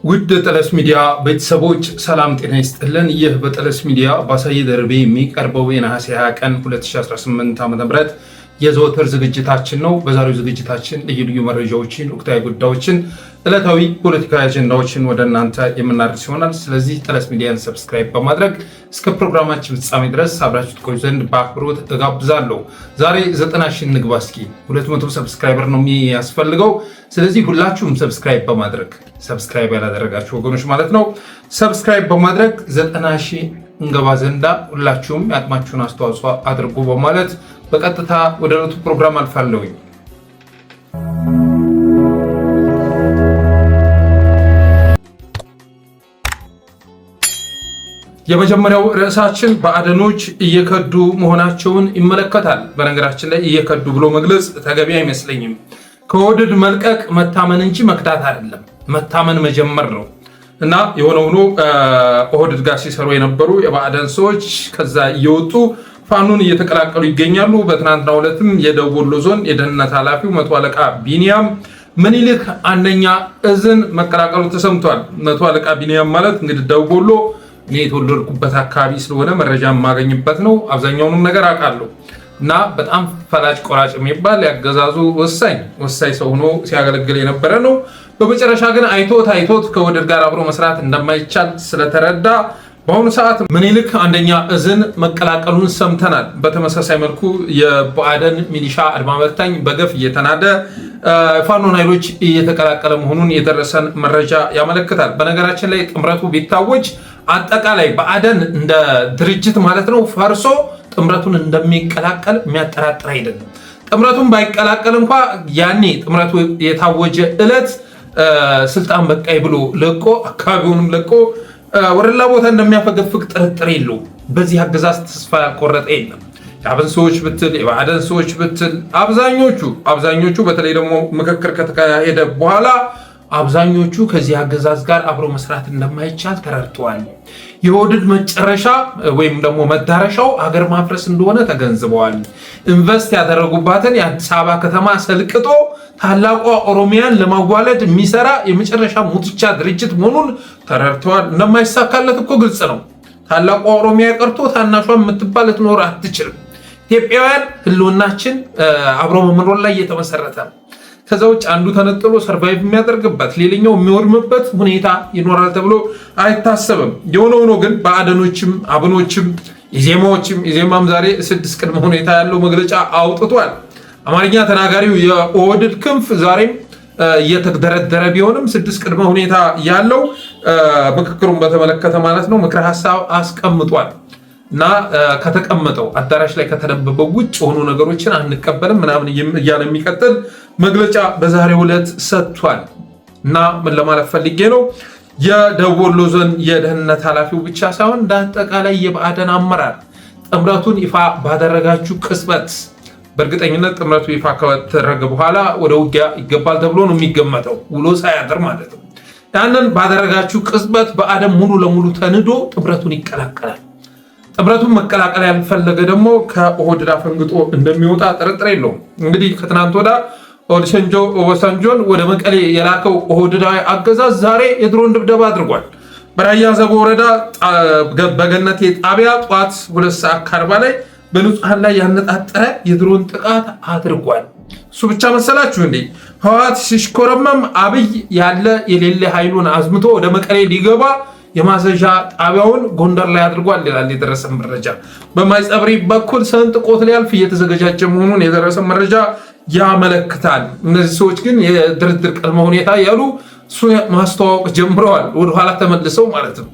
ውድ ጠለስ ሚዲያ ቤተሰቦች ሰላም ጤና ይስጥልን። ይህ በጠለስ ሚዲያ በአሳየ ደርቤ የሚቀርበው የነሐሴ 20 ቀን 2018 ዓ.ም የዘወትር ዝግጅታችን ነው። በዛሬው ዝግጅታችን ልዩ ልዩ መረጃዎችን፣ ወቅታዊ ጉዳዮችን፣ ዕለታዊ ፖለቲካዊ አጀንዳዎችን ወደ እናንተ የምናደርስ ይሆናል። ስለዚህ ጠለስ ሚዲያን ሰብስክራይብ በማድረግ እስከ ፕሮግራማችን ፍጻሜ ድረስ አብራችሁ ትቆዩ ዘንድ በአክብሮት እጋብዛለሁ። ዛሬ 90 ሺህ እንግባ። እስኪ 200 ሰብስክራይበር ነው የሚያስፈልገው። ስለዚህ ሁላችሁም ሰብስክራይብ በማድረግ ሰብስክራይብ ያላደረጋችሁ ወገኖች ማለት ነው ሰብስክራይብ በማድረግ 90 ሺህ እንገባ ዘንዳ ሁላችሁም ያቅማችሁን አስተዋጽኦ አድርጉ በማለት በቀጥታ ወደ ዕለቱ ፕሮግራም አልፋለሁኝ። የመጀመሪያው ርዕሳችን ብአዴኖች እየከዱ መሆናቸውን ይመለከታል። በነገራችን ላይ እየከዱ ብሎ መግለጽ ተገቢ አይመስለኝም። ከወደድ መልቀቅ መታመን እንጂ መክዳት አይደለም፣ መታመን መጀመር ነው እና የሆነ ሆኖ ኦህዴድ ጋር ሲሰሩ የነበሩ የብአዴን ሰዎች ከዛ እየወጡ ፋኖን እየተቀላቀሉ ይገኛሉ። በትናንትናው ዕለትም የደቡብ ወሎ ዞን የደህንነት ኃላፊው መቶ አለቃ ቢኒያም ምኒልክ አንደኛ እዝን መቀላቀሉ ተሰምቷል። መቶ አለቃ ቢኒያም ማለት እንግዲህ ደቡብ ወሎ እኔ የተወለድኩበት አካባቢ ስለሆነ መረጃ የማገኝበት ነው። አብዛኛውንም ነገር አውቃለሁ እና በጣም ፈላጭ ቆራጭ የሚባል ያገዛዙ ወሳኝ ሰው ሆኖ ሲያገለግል የነበረ ነው። በመጨረሻ ግን አይቶት ከወደድ ጋር አብሮ መስራት እንደማይቻል ስለተረዳ በአሁኑ ሰዓት ምኒልክ አንደኛ እዝን መቀላቀሉን ሰምተናል። በተመሳሳይ መልኩ የብአዴን ሚሊሻ አድማ በታኝ በገፍ እየተናደ ፋኖን ኃይሎች እየተቀላቀለ መሆኑን የደረሰን መረጃ ያመለክታል። በነገራችን ላይ ጥምረቱ ቢታወጅ አጠቃላይ ብአዴን እንደ ድርጅት ማለት ነው ፈርሶ ጥምረቱን እንደሚቀላቀል የሚያጠራጥር አይደለም። ጥምረቱን ባይቀላቀል እንኳ ያኔ ጥምረቱ የታወጀ ዕለት ስልጣን በቃይ ብሎ ለቆ አካባቢውንም ለቆ ወደ ሌላ ቦታ እንደሚያፈገፍግ ጥርጥር የለውም። በዚህ አገዛዝ ተስፋ ያልቆረጠ የለም። የአብን ሰዎች ብትል የብአዴን ሰዎች ብትል አብዛኞቹ በተለይ ደግሞ ምክክር ከተካሄደ በኋላ አብዛኞቹ ከዚህ አገዛዝ ጋር አብሮ መስራት እንደማይቻል ተረድተዋል። የኦህዴድ መጨረሻ ወይም ደግሞ መዳረሻው ሀገር ማፍረስ እንደሆነ ተገንዝበዋል። ኢንቨስት ያደረጉባትን የአዲስ አበባ ከተማ ሰልቅጦ ታላቋ ኦሮሚያን ለማዋለድ የሚሰራ የመጨረሻ ሙትቻ ድርጅት መሆኑን ተረድተዋል። እንደማይሳካለት እኮ ግልጽ ነው። ታላቋ ኦሮሚያ ቀርቶ ታናሿን የምትባል ልትኖር አትችልም። ኢትዮጵያውያን ህልውናችን አብሮ በመኖር ላይ እየተመሰረተ ነው። ከዛ ውጭ አንዱ ተነጥሎ ሰርቫይቭ የሚያደርግበት ሌላኛው የሚወድምበት ሁኔታ ይኖራል ተብሎ አይታሰብም። የሆነ ሆኖ ግን ብአዴኖችም አብኖችም ኢዜማም ዛሬ 6 ቅድመ ሁኔታ ያለው መግለጫ አውጥቷል። አማርኛ ተናጋሪው የኦህዴድ ክንፍ ዛሬም እየተደረደረ ቢሆንም 6 ቅድመ ሁኔታ ያለው ምክክሩን በተመለከተ ማለት ነው ምክረ ሀሳብ አስቀምጧል እና ከተቀመጠው አዳራሽ ላይ ከተነበበው ውጭ የሆኑ ነገሮችን አንቀበልም ምናምን እያለ የሚቀጥል መግለጫ በዛሬው ዕለት ሰጥቷል። እና ምን ለማለት ፈልጌ ነው የደቡብ ወሎ ዞን የደህንነት ኃላፊው ብቻ ሳይሆን እንዳጠቃላይ የብአዴን አመራር ጥምረቱን ይፋ ባደረጋችሁ ቅጽበት በእርግጠኝነት ጥምረቱ ይፋ ከተደረገ በኋላ ወደ ውጊያ ይገባል ተብሎ ነው የሚገመተው፣ ውሎ ሳያድር ማለት ነው። ያንን ባደረጋችሁ ቅጽበት ብአዴን ሙሉ ለሙሉ ተንዶ ጥምረቱን ይቀላቀላል። ጥምረቱን መቀላቀል ያልፈለገ ደግሞ ከኦህዴድ አፈንግጦ እንደሚወጣ ጥርጥር የለውም። እንግዲህ ከትናንት ወዳ ኦባሳንጆን ወደ መቀሌ የላከው ኦህዴዳዊ አገዛዝ ዛሬ የድሮን ድብደባ አድርጓል። በራያ ዘቦ ወረዳ በገነቴ ጣቢያ ጠዋት 2 ሰዓት ከ40 ላይ በንጹሐን ላይ ያነጣጠረ የድሮን ጥቃት አድርጓል። እሱ ብቻ መሰላችሁ እንዴ? ህወሓት ሲሽኮረመም አብይ ያለ የሌለ ኃይሉን አዝምቶ ወደ መቀሌ ሊገባ የማዘዣ ጣቢያውን ጎንደር ላይ አድርጓል ይላል የደረሰ መረጃ። በማይጸብሪ በኩል ሰንጥቆት ሊያልፍ እየተዘገጃጀ መሆኑን የደረሰ መረጃ ያመለክታል። እነዚህ ሰዎች ግን የድርድር ቅድመ ሁኔታ ያሉ እሱ ማስተዋወቅ ጀምረዋል፣ ወደኋላ ተመልሰው ማለት ነው።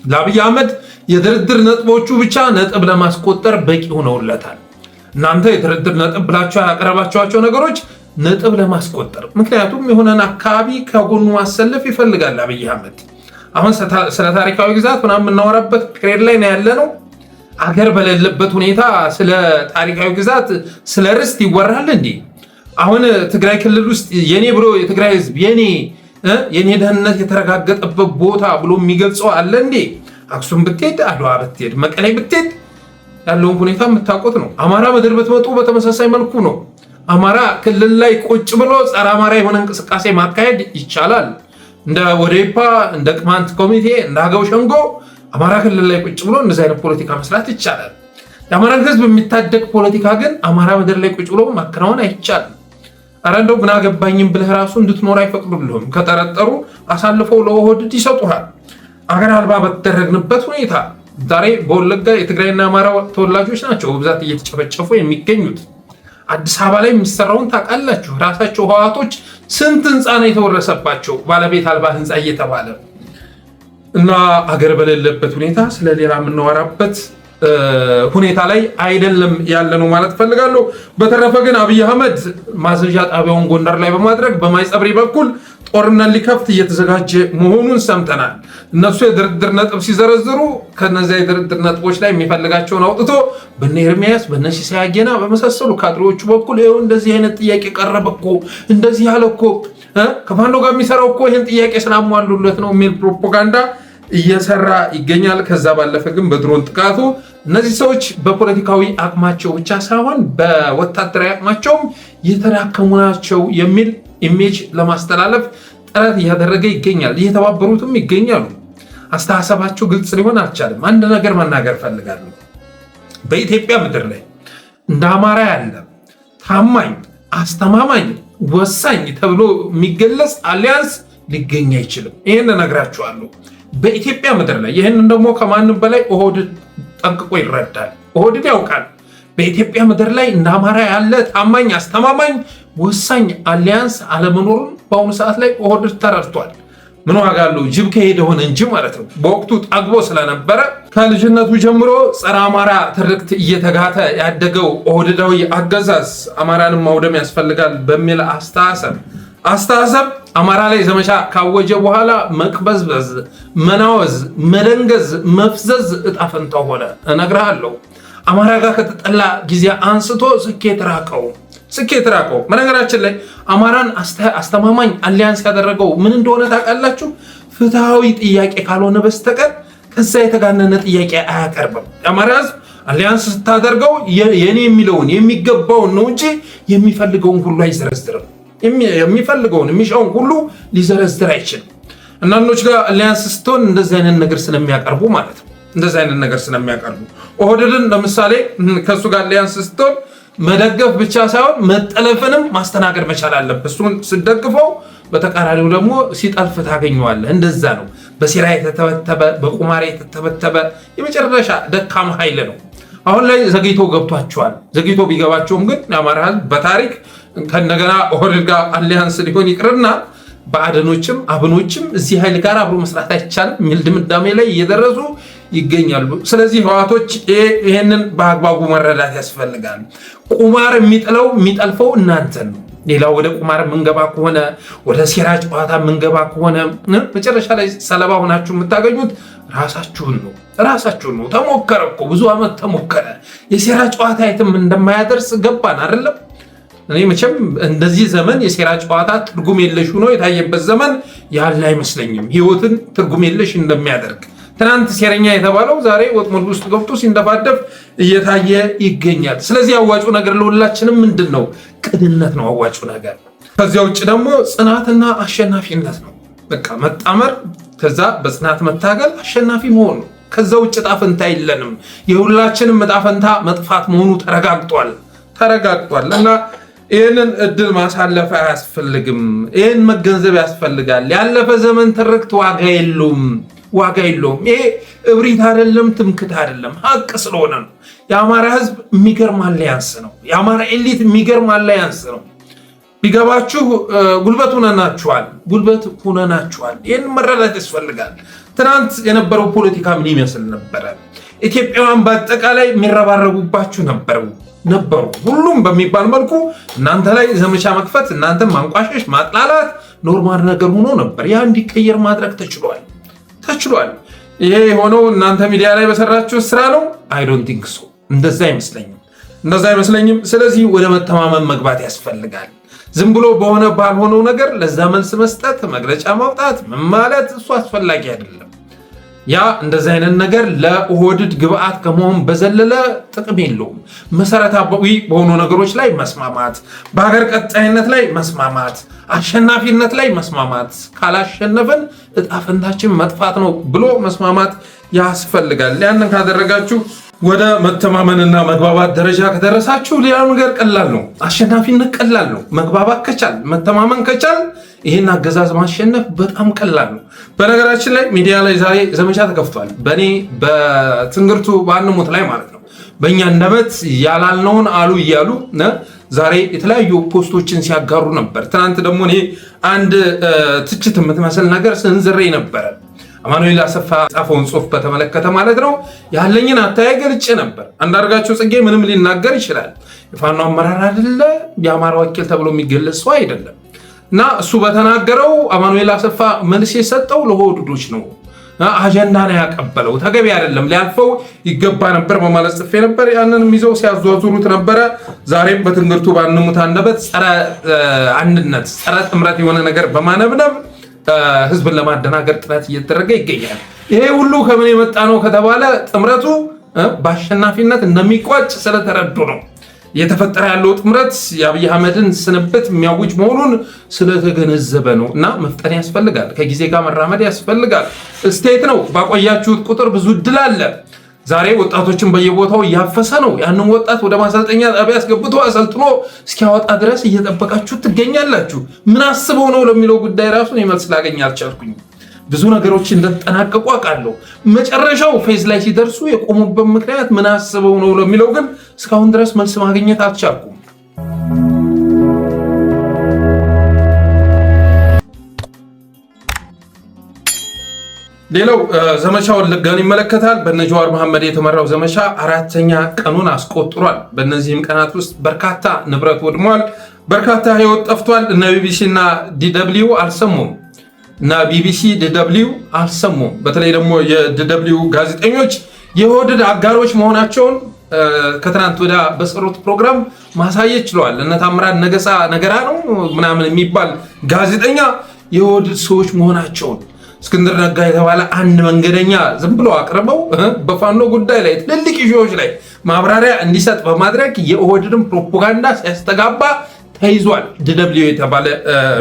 ለአብይ አህመድ የድርድር ነጥቦቹ ብቻ ነጥብ ለማስቆጠር በቂ ሆነውለታል። እናንተ የድርድር ነጥብ ብላችሁ ያቀረባችኋቸው ነገሮች ነጥብ ለማስቆጠር፣ ምክንያቱም የሆነን አካባቢ ከጎኑ ማሰለፍ ይፈልጋል አብይ አህመድ። አሁን ስለ ታሪካዊ ግዛት ምናምን የምናወራበት ፔሪድ ላይ ነው ያለ ነው። አገር በሌለበት ሁኔታ ስለ ታሪካዊ ግዛት ስለ ርስት ይወራል እንዴ? አሁን ትግራይ ክልል ውስጥ የኔ ብሎ የትግራይ ህዝብ የኔ ደህንነት የተረጋገጠበት ቦታ ብሎ የሚገልጸው አለ እንዴ? አክሱም ብትሄድ፣ አድዋ ብትሄድ፣ መቀሌ ብትሄድ ያለውን ሁኔታ የምታውቁት ነው። አማራ ምድር ብትመጡ በተመሳሳይ መልኩ ነው። አማራ ክልል ላይ ቁጭ ብሎ ጸረ አማራ የሆነ እንቅስቃሴ ማካሄድ ይቻላል። እንደ ወዴፓ እንደ ቅማንት ኮሚቴ እንደ አገው ሸንጎ አማራ ክልል ላይ ቁጭ ብሎ እንደዚህ አይነት ፖለቲካ መስራት ይቻላል። የአማራን ህዝብ የሚታደግ ፖለቲካ ግን አማራ ምድር ላይ ቁጭ ብሎ ማከናወን አይቻልም። ኧረ እንደው ምን አገባኝም ብለህ ራሱ እንድትኖር አይፈቅዱልህም። ከጠረጠሩ አሳልፈው ለኦህዴድ ይሰጡሃል። አገር አልባ በተደረግንበት ሁኔታ ዛሬ በወለጋ የትግራይና አማራ ተወላጆች ናቸው በብዛት እየተጨፈጨፉ የሚገኙት። አዲስ አበባ ላይ የሚሰራውን ታውቃላችሁ። ራሳቸው ህወሓቶች ስንት ህንፃ ነው የተወረሰባቸው ባለቤት አልባ ህንፃ እየተባለ እና አገር በሌለበት ሁኔታ ስለሌላ የምናወራበት ሁኔታ ላይ አይደለም ያለ ነው ማለት ፈልጋለሁ። በተረፈ ግን አብይ አህመድ ማዘዣ ጣቢያውን ጎንደር ላይ በማድረግ በማይጸብሪ በኩል ጦርነት ሊከፍት እየተዘጋጀ መሆኑን ሰምተናል። እነሱ የድርድር ነጥብ ሲዘረዝሩ ከነዚያ የድርድር ነጥቦች ላይ የሚፈልጋቸውን አውጥቶ በነ ኤርሚያስ በነ ሲሳይ አጌና በመሳሰሉ ካድሬዎቹ በኩል ይኸው እንደዚህ አይነት ጥያቄ ቀረበ እኮ እንደዚህ ያለ እኮ ከፋኖ ጋር የሚሰራው እኮ ይህን ጥያቄ ስላሟሉለት ነው የሚል ፕሮፓጋንዳ እየሰራ ይገኛል። ከዛ ባለፈ ግን በድሮን ጥቃቱ እነዚህ ሰዎች በፖለቲካዊ አቅማቸው ብቻ ሳይሆን በወታደራዊ አቅማቸውም የተዳከሙ ናቸው የሚል ኢሜጅ ለማስተላለፍ ጥረት እያደረገ ይገኛል። እየተባበሩትም ይገኛሉ። አስተሳሰባቸው ግልጽ ሊሆን አልቻለም። አንድ ነገር መናገር ፈልጋለሁ። በኢትዮጵያ ምድር ላይ እንደ አማራ ያለ ታማኝ፣ አስተማማኝ፣ ወሳኝ ተብሎ የሚገለጽ አሊያንስ ሊገኝ አይችልም። ይህን እነግራችኋለሁ። በኢትዮጵያ ምድር ላይ ይህንን ደግሞ ከማንም በላይ ኦህዴድ ጠንቅቆ ይረዳል። ኦህዴድ ያውቃል። በኢትዮጵያ ምድር ላይ እንደ አማራ ያለ ታማኝ፣ አስተማማኝ፣ ወሳኝ አሊያንስ አለመኖሩን በአሁኑ ሰዓት ላይ ኦህዴድ ተረድቷል። ምን ዋጋ አለው? ጅብ ከሄደ ሆነ እንጂ ማለት ነው። በወቅቱ ጠግቦ ስለነበረ ከልጅነቱ ጀምሮ ጸረ አማራ ትርክት እየተጋተ ያደገው ኦህዴዳዊ አገዛዝ አማራንም ማውደም ያስፈልጋል በሚል አስተሳሰብ አማራ ላይ ዘመቻ ካወጀ በኋላ መቅበዝበዝ፣ መናወዝ፣ መደንገዝ፣ መፍዘዝ እጣ ፈንታው ሆነ። እነግርሃለሁ። አማራ ጋር ከተጠላ ጊዜ አንስቶ ስኬት ራቀው። በነገራችን ላይ አማራን አስተማማኝ አሊያንስ ያደረገው ምን እንደሆነ ታውቃላችሁ? ፍትሃዊ ጥያቄ ካልሆነ በስተቀር ከዛ የተጋነነ ጥያቄ አያቀርብም። የአማራ ህዝብ አሊያንስ ስታደርገው የኔ የሚለውን የሚገባውን ነው እንጂ የሚፈልገውን ሁሉ አይዘረዝርም። የሚፈልገውን የሚሻውን ሁሉ ሊዘረዝር አይችልም። እናንዶች ጋር አሊያንስ ስትሆን እንደዚህ አይነት ነገር ስለሚያቀርቡ ማለት ነው። ኦህዴድን ለምሳሌ ከሱ ጋር አሊያንስ ስትሆን መደገፍ ብቻ ሳይሆን መጠለፍንም ማስተናገድ መቻል አለበት። እሱን ስደግፈው በተቃራኒው ደግሞ ሲጠልፍ ታገኘዋለህ። እንደዛ ነው። በሴራ የተተበተበ በቁማር የተተበተበ የመጨረሻ ደካማ ኃይል ነው። አሁን ላይ ዘግይቶ ገብቷቸዋል። ዘግይቶ ቢገባቸውም ግን የአማራ ህዝብ በታሪክ ከእንደገና ኦህዴድ ጋር አሊያንስ ሊሆን ይቅርና በአደኖችም አብኖችም እዚህ ኃይል ጋር አብሮ መስራት አይቻልም የሚል ድምዳሜ ላይ እየደረሱ ይገኛሉ። ስለዚህ ህወሓቶች ይህንን በአግባቡ መረዳት ያስፈልጋል። ቁማር የሚጠልፈው እናንተን ነው። ሌላ ወደ ቁማር የምንገባ ከሆነ ወደ ሴራ ጨዋታ የምንገባ ከሆነ መጨረሻ ላይ ሰለባ ሆናችሁ የምታገኙት ራሳችሁን ነው። ተሞከረ እኮ ብዙ ዓመት ተሞከረ። የሴራ ጨዋታ የትም እንደማያደርስ ገባን አይደለም? እኔ መቼም እንደዚህ ዘመን የሴራ ጨዋታ ትርጉም የለሽ ሆኖ የታየበት ዘመን ያለ አይመስለኝም። ህይወትን ትርጉም የለሽ እንደሚያደርግ ትናንት ሴረኛ የተባለው ዛሬ ወጥመድ ውስጥ ገብቶ ሲንደፋደፍ እየታየ ይገኛል። ስለዚህ አዋጩ ነገር ለሁላችንም ምንድን ነው? ቅንነት ነው አዋጩ ነገር። ከዚያ ውጭ ደግሞ ጽናትና አሸናፊነት ነው። በቃ መጣመር፣ ከዛ በጽናት መታገል፣ አሸናፊ መሆን ነው። ከዛ ውጭ ዕጣ ፈንታ የለንም። የሁላችንም ዕጣ ፈንታ መጥፋት መሆኑ ተረጋግጧል እና ይህንን እድል ማሳለፍ አያስፈልግም። ይህን መገንዘብ ያስፈልጋል። ያለፈ ዘመን ትርክት ዋጋ የለውም። ይሄ እብሪት አይደለም፣ ትምክት አይደለም፣ ሀቅ ስለሆነ ነው። የአማራ ህዝብ የሚገርም አሊያንስ ነው። የአማራ ኤሊት የሚገርም አሊያንስ ነው። ቢገባችሁ ጉልበት ሁነናችኋል። ይህን መረዳት ያስፈልጋል። ትናንት የነበረው ፖለቲካ ምን ይመስል ነበረ? ኢትዮጵያውያን በአጠቃላይ የሚረባረቡባችሁ ነበሩ። ሁሉም በሚባል መልኩ እናንተ ላይ ዘመቻ መክፈት፣ እናንተን ማንቋሸሽ፣ ማጥላላት ኖርማል ነገር ሆኖ ነበር። ያ እንዲቀየር ማድረግ ተችሏል። ይሄ የሆነው እናንተ ሚዲያ ላይ በሰራችሁ ስራ ነው። አይ ዶንት ቲንክ ሶ። እንደዛ አይመስለኝም። ስለዚህ ወደ መተማመን መግባት ያስፈልጋል። ዝም ብሎ በሆነ ባልሆነው ነገር ለዛ መልስ መስጠት፣ መግለጫ ማውጣት፣ ምን ማለት እሱ አስፈላጊ አይደለም። ያ እንደዚህ አይነት ነገር ለኦህዴድ ግብአት ከመሆን በዘለለ ጥቅም የለውም። መሰረታዊ በሆኑ ነገሮች ላይ መስማማት፣ በሀገር ቀጣይነት ላይ መስማማት፣ አሸናፊነት ላይ መስማማት፣ ካላሸነፈን እጣ ፈንታችን መጥፋት ነው ብሎ መስማማት ያስፈልጋል። ያንን ካደረጋችሁ ወደ መተማመንና መግባባት ደረጃ ከደረሳችሁ ሌላው ነገር ቀላል ነው። አሸናፊነት ቀላል ነው። መግባባት ከቻል መተማመን ከቻል ይህን አገዛዝ ማሸነፍ በጣም ቀላል ነው። በነገራችን ላይ ሚዲያ ላይ ዛሬ ዘመቻ ተከፍቷል። በትንግርቱ በአንሙት ላይ ማለት ነው። በእኛ አንደበት ያላልነውን አሉ እያሉ ዛሬ የተለያዩ ፖስቶችን ሲያጋሩ ነበር። ትናንት ደግሞ እኔ አንድ ትችት የምትመስል ነገር ስንዝሬ ነበረ። አማኑኤል አሰፋ ጻፈውን ጽሑፍ በተመለከተ ማለት ነው። ያለኝን አተያይ ገልጬ ነበር። አንዳርጋቸው ጽጌ ምንም ሊናገር ይችላል። የፋኖ አመራር አይደለ፣ የአማራ ወኪል ተብሎ የሚገለጽ ሰው አይደለም። እና እሱ በተናገረው አማኑኤል አሰፋ መልስ የሰጠው ለኦህዴዶች ነው። አጀንዳ ነው ያቀበለው። ተገቢ አይደለም፣ ሊያልፈው ይገባ ነበር በማለት ጽፌ ነበር። ያንንም ይዘው ሲያዟዙሩት ነበረ። ዛሬም በትንግርቱ በአንሙት አንደበት ጸረ አንድነት፣ ጸረ ጥምረት የሆነ ነገር በማነብነብ ህዝብን ለማደናገር ጥረት እየተደረገ ይገኛል። ይሄ ሁሉ ከምን የመጣ ነው ከተባለ ጥምረቱ በአሸናፊነት እንደሚቋጭ ስለተረዱ ነው። እየተፈጠረ ያለው ጥምረት የአብይ አህመድን ስንብት የሚያውጅ መሆኑን ስለተገነዘበ ነው። እና መፍጠን ያስፈልጋል። ከጊዜ ጋር መራመድ ያስፈልጋል። ስቴት ነው። ባቆያችሁት ቁጥር ብዙ እድል አለ። ዛሬ ወጣቶችን በየቦታው እያፈሰ ነው። ያንን ወጣት ወደ ማሰልጠኛ ጣቢያ አስገብቶ አሰልጥኖ እስኪያወጣ ድረስ እየጠበቃችሁ ትገኛላችሁ። ምን አስበው ነው ለሚለው ጉዳይ ራሱ መልስ ላገኝ አልቻልኩኝ። ብዙ ነገሮች እንደተጠናቀቁ አውቃለሁ። መጨረሻው ፌዝ ላይ ሲደርሱ የቆሙበት ምክንያት ምን አስበው ነው ለሚለው ግን እስካሁን ድረስ መልስ ማግኘት አልቻልኩም። ሌላው ዘመቻ ወለጋን ይመለከታል። በነ ጀዋር መሐመድ የተመራው ዘመቻ 4ኛ ቀኑን አስቆጥሯል። በእነዚህም ቀናት ውስጥ በርካታ ንብረት ወድሟል፣ በርካታ ህይወት ጠፍቷል። እነ ቢቢሲ እና ዲደብሊው አልሰሙም እና ቢቢሲ ዲደብሊው አልሰሙም። በተለይ ደግሞ የዲደብሊው ጋዜጠኞች የኦህዴድ አጋሮች መሆናቸውን ከትናንት ወዲያ በሰሩት ፕሮግራም ማሳየት ችለዋል። እነ ታምራት ነገሳ ነገራ ነው ምናምን የሚባል ጋዜጠኛ የኦህዴድ ሰዎች መሆናቸውን እስክንድር ነጋ የተባለ አንድ መንገደኛ ዝም ብሎ አቅርበው በፋኖ ጉዳይ ላይ ትልልቅ ኢሹዎች ላይ ማብራሪያ እንዲሰጥ በማድረግ የኦህዴድን ፕሮፓጋንዳ ሲያስተጋባ ተይዟል። ዲደብሊው የተባለ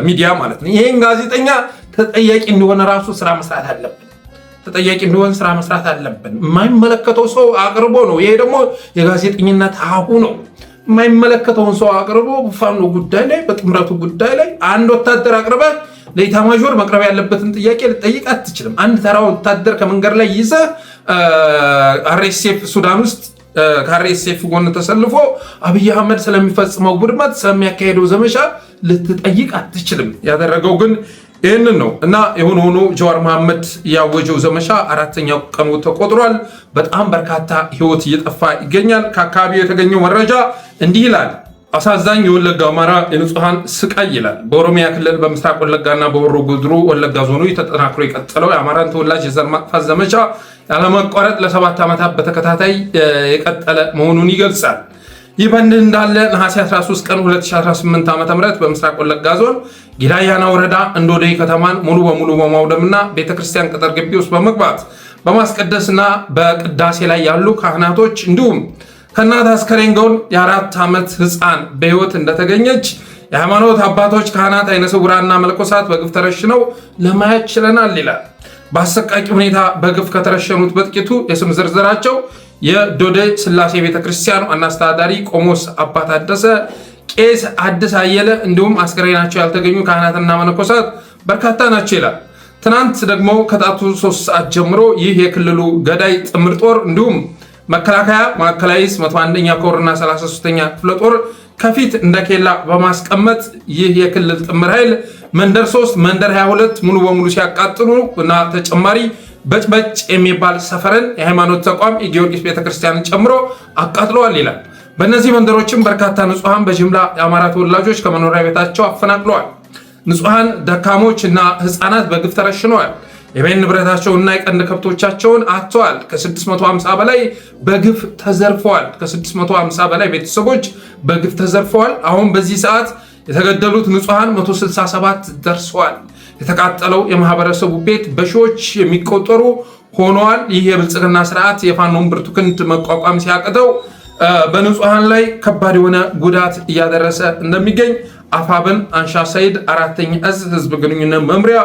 ሚዲያ ማለት ነው። ይሄን ጋዜጠኛ ተጠያቂ እንደሆነ ራሱ ስራ መስራት አለብን። ተጠያቂ እንደሆነ ስራ መስራት አለብን። የማይመለከተው ሰው አቅርቦ ነው። ይሄ ደግሞ የጋዜጠኝነት አሁ ነው። የማይመለከተውን ሰው አቅርቦ በፋኖ ጉዳይ ላይ በጥምረቱ ጉዳይ ላይ አንድ ወታደር አቅርበ ለኢታማዦር መቅረብ ያለበትን ጥያቄ ልጠይቅ አትችልም። አንድ ተራ ወታደር ከመንገድ ላይ ይዘህ አርኤስኤፍ ሱዳን ውስጥ ከአርኤስኤፍ ጎን ተሰልፎ አብይ አህመድ ስለሚፈጽመው ውድመት ስለሚያካሄደው ዘመቻ ልትጠይቅ አትችልም። ያደረገው ግን ይህንን ነው እና የሆነ ሆኖ ጀዋር መሐመድ ያወጀው ዘመቻ 4ኛው ቀኑ ተቆጥሯል። በጣም በርካታ ህይወት እየጠፋ ይገኛል። ከአካባቢው የተገኘው መረጃ እንዲህ ይላል። አሳዛኝ የወለጋ አማራ የንጹሃን ስቃይ ይላል። በኦሮሚያ ክልል በምስራቅ ወለጋና በሆሮ ጉዱሩ ወለጋ ዞኖች ተጠናክሮ የቀጠለው የአማራን ተወላጅ የዘር ማጥፋት ዘመቻ ያለማቋረጥ ለ7 ዓመታት በተከታታይ የቀጠለ መሆኑን ይገልጻል። ይህ በእንዲህ እንዳለ ነሐሴ 13 ቀን 2018 ዓ.ም በምስራቅ ወለጋ ዞን ጊዳያና ወረዳ እንዶዴ ከተማን ሙሉ በሙሉ በማውደምና ቤተክርስቲያን ቅጥር ግቢ ውስጥ በመግባት በማስቀደስና በቅዳሴ ላይ ያሉ ካህናቶች እንዲሁም ከእናት አስከሬን ጎን የ4 ዓመት ህፃን በህይወት እንደተገኘች የሃይማኖት አባቶች፣ ካህናት፣ አይነ ስውራንና መነኮሳት በግፍ ተረሽነው ለማየት ችለናል ይላል። በአሰቃቂ ሁኔታ በግፍ ከተረሸኑት በጥቂቱ የስም ዝርዝራቸው የዶዴ ስላሴ ቤተክርስቲያን ዋና አስተዳዳሪ ቆሞስ አባ ታደሰ፣ ቄስ አዲስ አየለ እንዲሁም አስከሬናቸው ያልተገኙ ካህናትና መነኮሳት በርካታ ናቸው ይላል። ትናንት ደግሞ ከጣቱ 3 ሰዓት ጀምሮ ይህ የክልሉ ገዳይ ጥምር ጦር እንዲሁም መከላከያ ማዕከላዊ 101ኛ ኮርና 33ኛ ክፍለ ጦር ከፊት እንደ ኬላ በማስቀመጥ ይህ የክልል ጥምር ኃይል መንደር 3 መንደር 22 ሙሉ በሙሉ ሲያቃጥሉ እና ተጨማሪ በጭበጭ የሚባል ሰፈርን የሃይማኖት ተቋም የጊዮርጊስ ቤተክርስቲያንን ጨምሮ አቃጥለዋል ይላል። በእነዚህ መንደሮችም በርካታ ንጹሃን በጅምላ የአማራ ተወላጆች ከመኖሪያ ቤታቸው አፈናቅለዋል። ንጹሃን ደካሞች እና ህፃናት በግፍ ተረሽነዋል። የቤት ንብረታቸውንና የቀንድ ከብቶቻቸውን አጥተዋል። ከ650 በላይ በግፍ ተዘርፈዋል። ከ650 በላይ ቤተሰቦች በግፍ ተዘርፈዋል። አሁን በዚህ ሰዓት የተገደሉት ንጹሃን 167 ደርሰዋል። የተቃጠለው የማህበረሰቡ ቤት በሺዎች የሚቆጠሩ ሆኗል። ይህ የብልጽግና ስርዓት የፋኖን ብርቱ ክንድ መቋቋም ሲያቅተው በንጹሐን ላይ ከባድ የሆነ ጉዳት እያደረሰ እንደሚገኝ አፋብን አንሻ ሰይድ 4ኛ እዝ ህዝብ ግንኙነት መምሪያ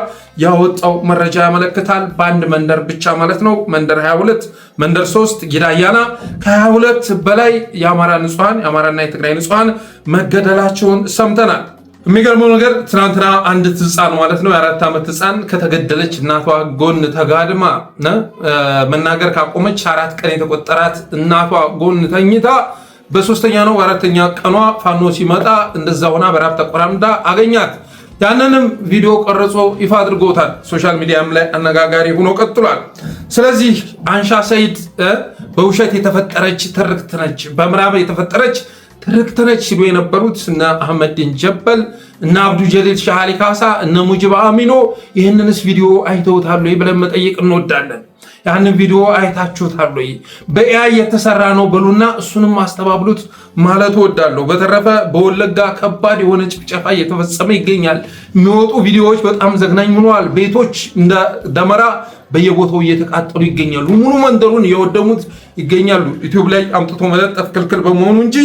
ያወጣው መረጃ ያመለክታል። በአንድ መንደር ብቻ ማለት ነው መንደር 22 መንደር 3 ጊዳያና ከ22 በላይ የአማራ ንጹሐን የአማራና የትግራይ ንጹሐን መገደላቸውን ሰምተናል። የሚገርመው ነገር ትናንትና አንድ ህፃን ማለት ነው የ4 ዓመት ህፃን ከተገደለች እናቷ ጎን ተጋድማ መናገር ካቆመች 4 ቀን የተቆጠራት እናቷ ጎን ተኝታ በ3ኛ ነው 4ኛ ቀኗ ፋኖ ሲመጣ እንደዛ ሆና በራብ ተቆራምዳ አገኛት። ያንንም ቪዲዮ ቀርጾ ይፋ አድርጎታል። ሶሻል ሚዲያም ላይ አነጋጋሪ ሆኖ ቀጥሏል። ስለዚህ አንሻ ሰይድ በውሸት የተፈጠረች ትርክት ነች፣ በምዕራብ የተፈጠረች ትርክት ነች ሲሉ የነበሩት እነ አህመዲን ጀበል እነ አብዱ ጀሊል ሻሃሊ ካሳ እነ ሙጅብ አሚኖ ይህንንስ ቪዲዮ አይተውታል ወይ ብለን መጠየቅ እንወዳለን። ያንን ቪዲዮ አይታችሁታል ወይ? በኤአይ የተሰራ ነው በሉና እሱንም አስተባብሉት ማለት እወዳለሁ። በተረፈ በወለጋ ከባድ የሆነ ጭፍጨፋ እየተፈጸመ ይገኛል። የሚወጡ ቪዲዮዎች በጣም ዘግናኝ ሆነዋል። ቤቶች እንደ ደመራ በየቦታው እየተቃጠሉ ይገኛሉ። ሙሉ መንደሩን እየወደሙት ይገኛሉ። ዩቲዩብ ላይ አምጥቶ መለጠፍ ክልክል በመሆኑ እንጂ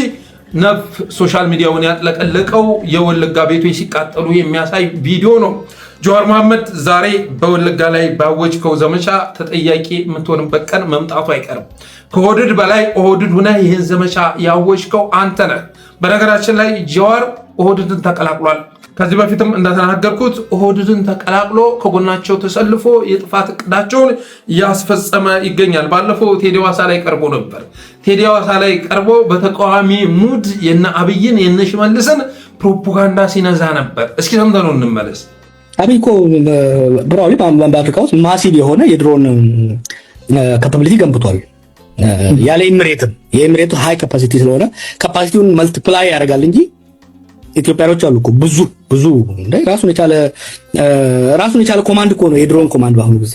ነፍ ሶሻል ሚዲያውን ያጥለቀለቀው የወለጋ ቤቶች ሲቃጠሉ የሚያሳይ ቪዲዮ ነው። ጀዋር መሐመድ ዛሬ በወለጋ ላይ ባወጅከው ዘመቻ ተጠያቂ የምትሆንበት ቀን መምጣቱ አይቀርም። ከኦህዴድ በላይ ኦህዴድ ሆነህ ይህን ዘመቻ ያወጅከው አንተ ነህ። በነገራችን ላይ ጀዋር ኦህዴድን ተቀላቅሏል። ከዚህ በፊትም እንደተናገርኩት ኦህዴድን ተቀላቅሎ ከጎናቸው ተሰልፎ የጥፋት እቅዳቸውን እያስፈጸመ ይገኛል። ባለፈው ቴዲ ሃዋሳ ላይ ቀርቦ ነበር። ቴዲ ሃዋሳ ላይ ቀርቦ በተቃዋሚ ሙድ የነ አብይን የነ ሽመልስን ፕሮፓጋንዳ ሲነዛ ነበር። እስኪ ሰምተነው እንመለስ። አብይ እኮ ብራዊ በአፍሪካ ውስጥ ማሲቭ የሆነ የድሮን ካፓቢሊቲ ገንብቷል። ያለ ኢምሬትም የኢምሬቱ ሃይ ካፓሲቲ ስለሆነ ካፓሲቲውን መልቲፕላይ ያደርጋል እንጂ ኢትዮጵያኖች አሉ እኮ ብዙ እንደ ራሱን የቻለ ኮማንድ እኮ ነው የድሮን ኮማንድ። በአሁኑ ጊዜ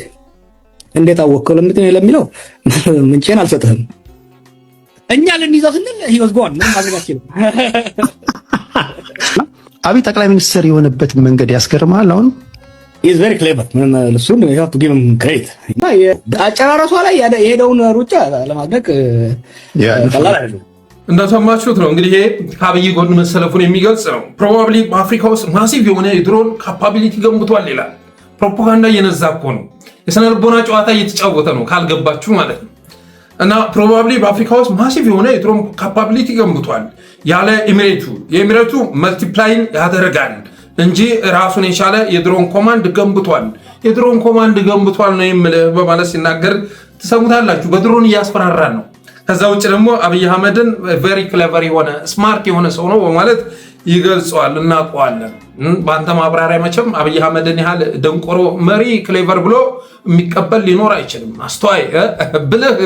እንዴት አወቀው ለሚለው ምንጭን አልሰጥህም። እኛ ልንይዘው ስንል ህይወት ጎን ምን ማድረጋችን አብይ ጠቅላይ ሚኒስትር የሆነበት መንገድ ያስገርማል። አሁን is very clever ምን ለሱን you have to give him credit አጨራረሷ ላይ የሄደውን ሩጫ ለማድረግ ቀላል አይደለም። እንደሰማችሁት ነው እንግዲህ ይሄ ከአብይ ጎን መሰለፉን የሚገልጽ ነው። ፕሮባብሊ በአፍሪካ ውስጥ ማሲቭ የሆነ የድሮን ካፓቢሊቲ ገንብቷል ይላል። ፕሮፓጋንዳ እየነዛ እኮ ነው። የስነ ልቦና ጨዋታ እየተጫወተ ነው ካልገባችሁ ማለት ነው። እና ፕሮባብሊ በአፍሪካ ውስጥ ማሲቭ የሆነ የድሮን ካፓቢሊቲ ገንብቷል ያለ የኤሚሬቱ መልቲፕላይን ያደርጋል እንጂ ራሱን የቻለ የድሮን ኮማንድ ገንብቷል። የድሮን ኮማንድ ገንብቷል ነው የምልህ በማለት ሲናገር ትሰሙታላችሁ። በድሮን እያስፈራራ ነው። ከዛ ውጭ ደግሞ አብይ አህመድን ቬሪ ክሌቨር የሆነ ስማርት የሆነ ሰው ነው በማለት ይገልጸዋል። እናውቀዋለን። በአንተ ማብራሪያ መቼም አብይ አህመድን ያህል ደንቆሮ መሪ ክሌቨር ብሎ የሚቀበል ሊኖር አይችልም። አስተዋይ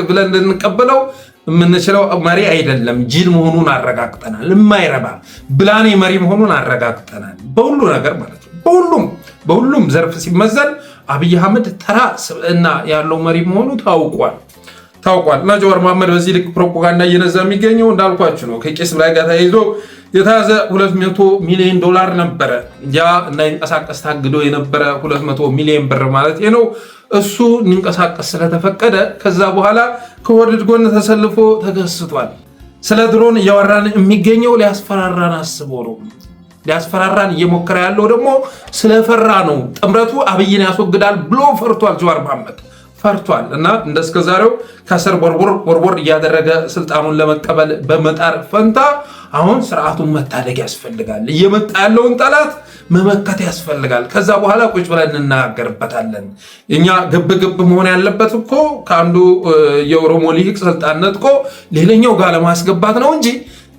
ብለን ልንቀበለው የምንችለው መሪ አይደለም። ጅል መሆኑን አረጋግጠናል። የማይረባ ብላኔ መሪ መሆኑን አረጋግጠናል። በሁሉ ነገር ማለት ነው። በሁሉም ዘርፍ ሲመዘን አብይ አህመድ ተራ ስብዕና ያለው መሪ መሆኑ ታውቋል። እና ጀዋር መሐመድ በዚህ ልክ ፕሮፓጋንዳ እየነዛ የሚገኘው እንዳልኳችሁ ነው። ከቄስ ላይ ጋር ተያይዞ የተያዘ $200 ሚሊዮን ነበረ። ያ እንዳይንቀሳቀስ ታግዶ የነበረ 200 ሚሊዮን ብር ማለት ነው። እሱ እንንቀሳቀስ ስለተፈቀደ ከዛ በኋላ ከኦህዴድ ጎን ተሰልፎ ተገስቷል። ስለ ድሮን እያወራን የሚገኘው ሊያስፈራራን አስቦ ነው። ሊያስፈራራን እየሞከረ ያለው ደግሞ ስለፈራ ነው። ጥምረቱ አብይን ያስወግዳል ብሎ ፈርቷል። ጀዋር መሐመድ ፈርቷል እና እንደስከዛሬው ከስር ቦርቦር እያደረገ ስልጣኑን ለመቀበል በመጣር ፈንታ አሁን ስርዓቱን መታደግ ያስፈልጋል። እየመጣ ያለውን ጠላት መመከት ያስፈልጋል። ከዛ በኋላ ቁጭ ብለን እንናገርበታለን። እኛ ግብ መሆን ያለበት እኮ ከአንዱ የኦሮሞ ሊቅ ስልጣን ነጥቆ ሌላኛው ጋር ለማስገባት ነው እንጂ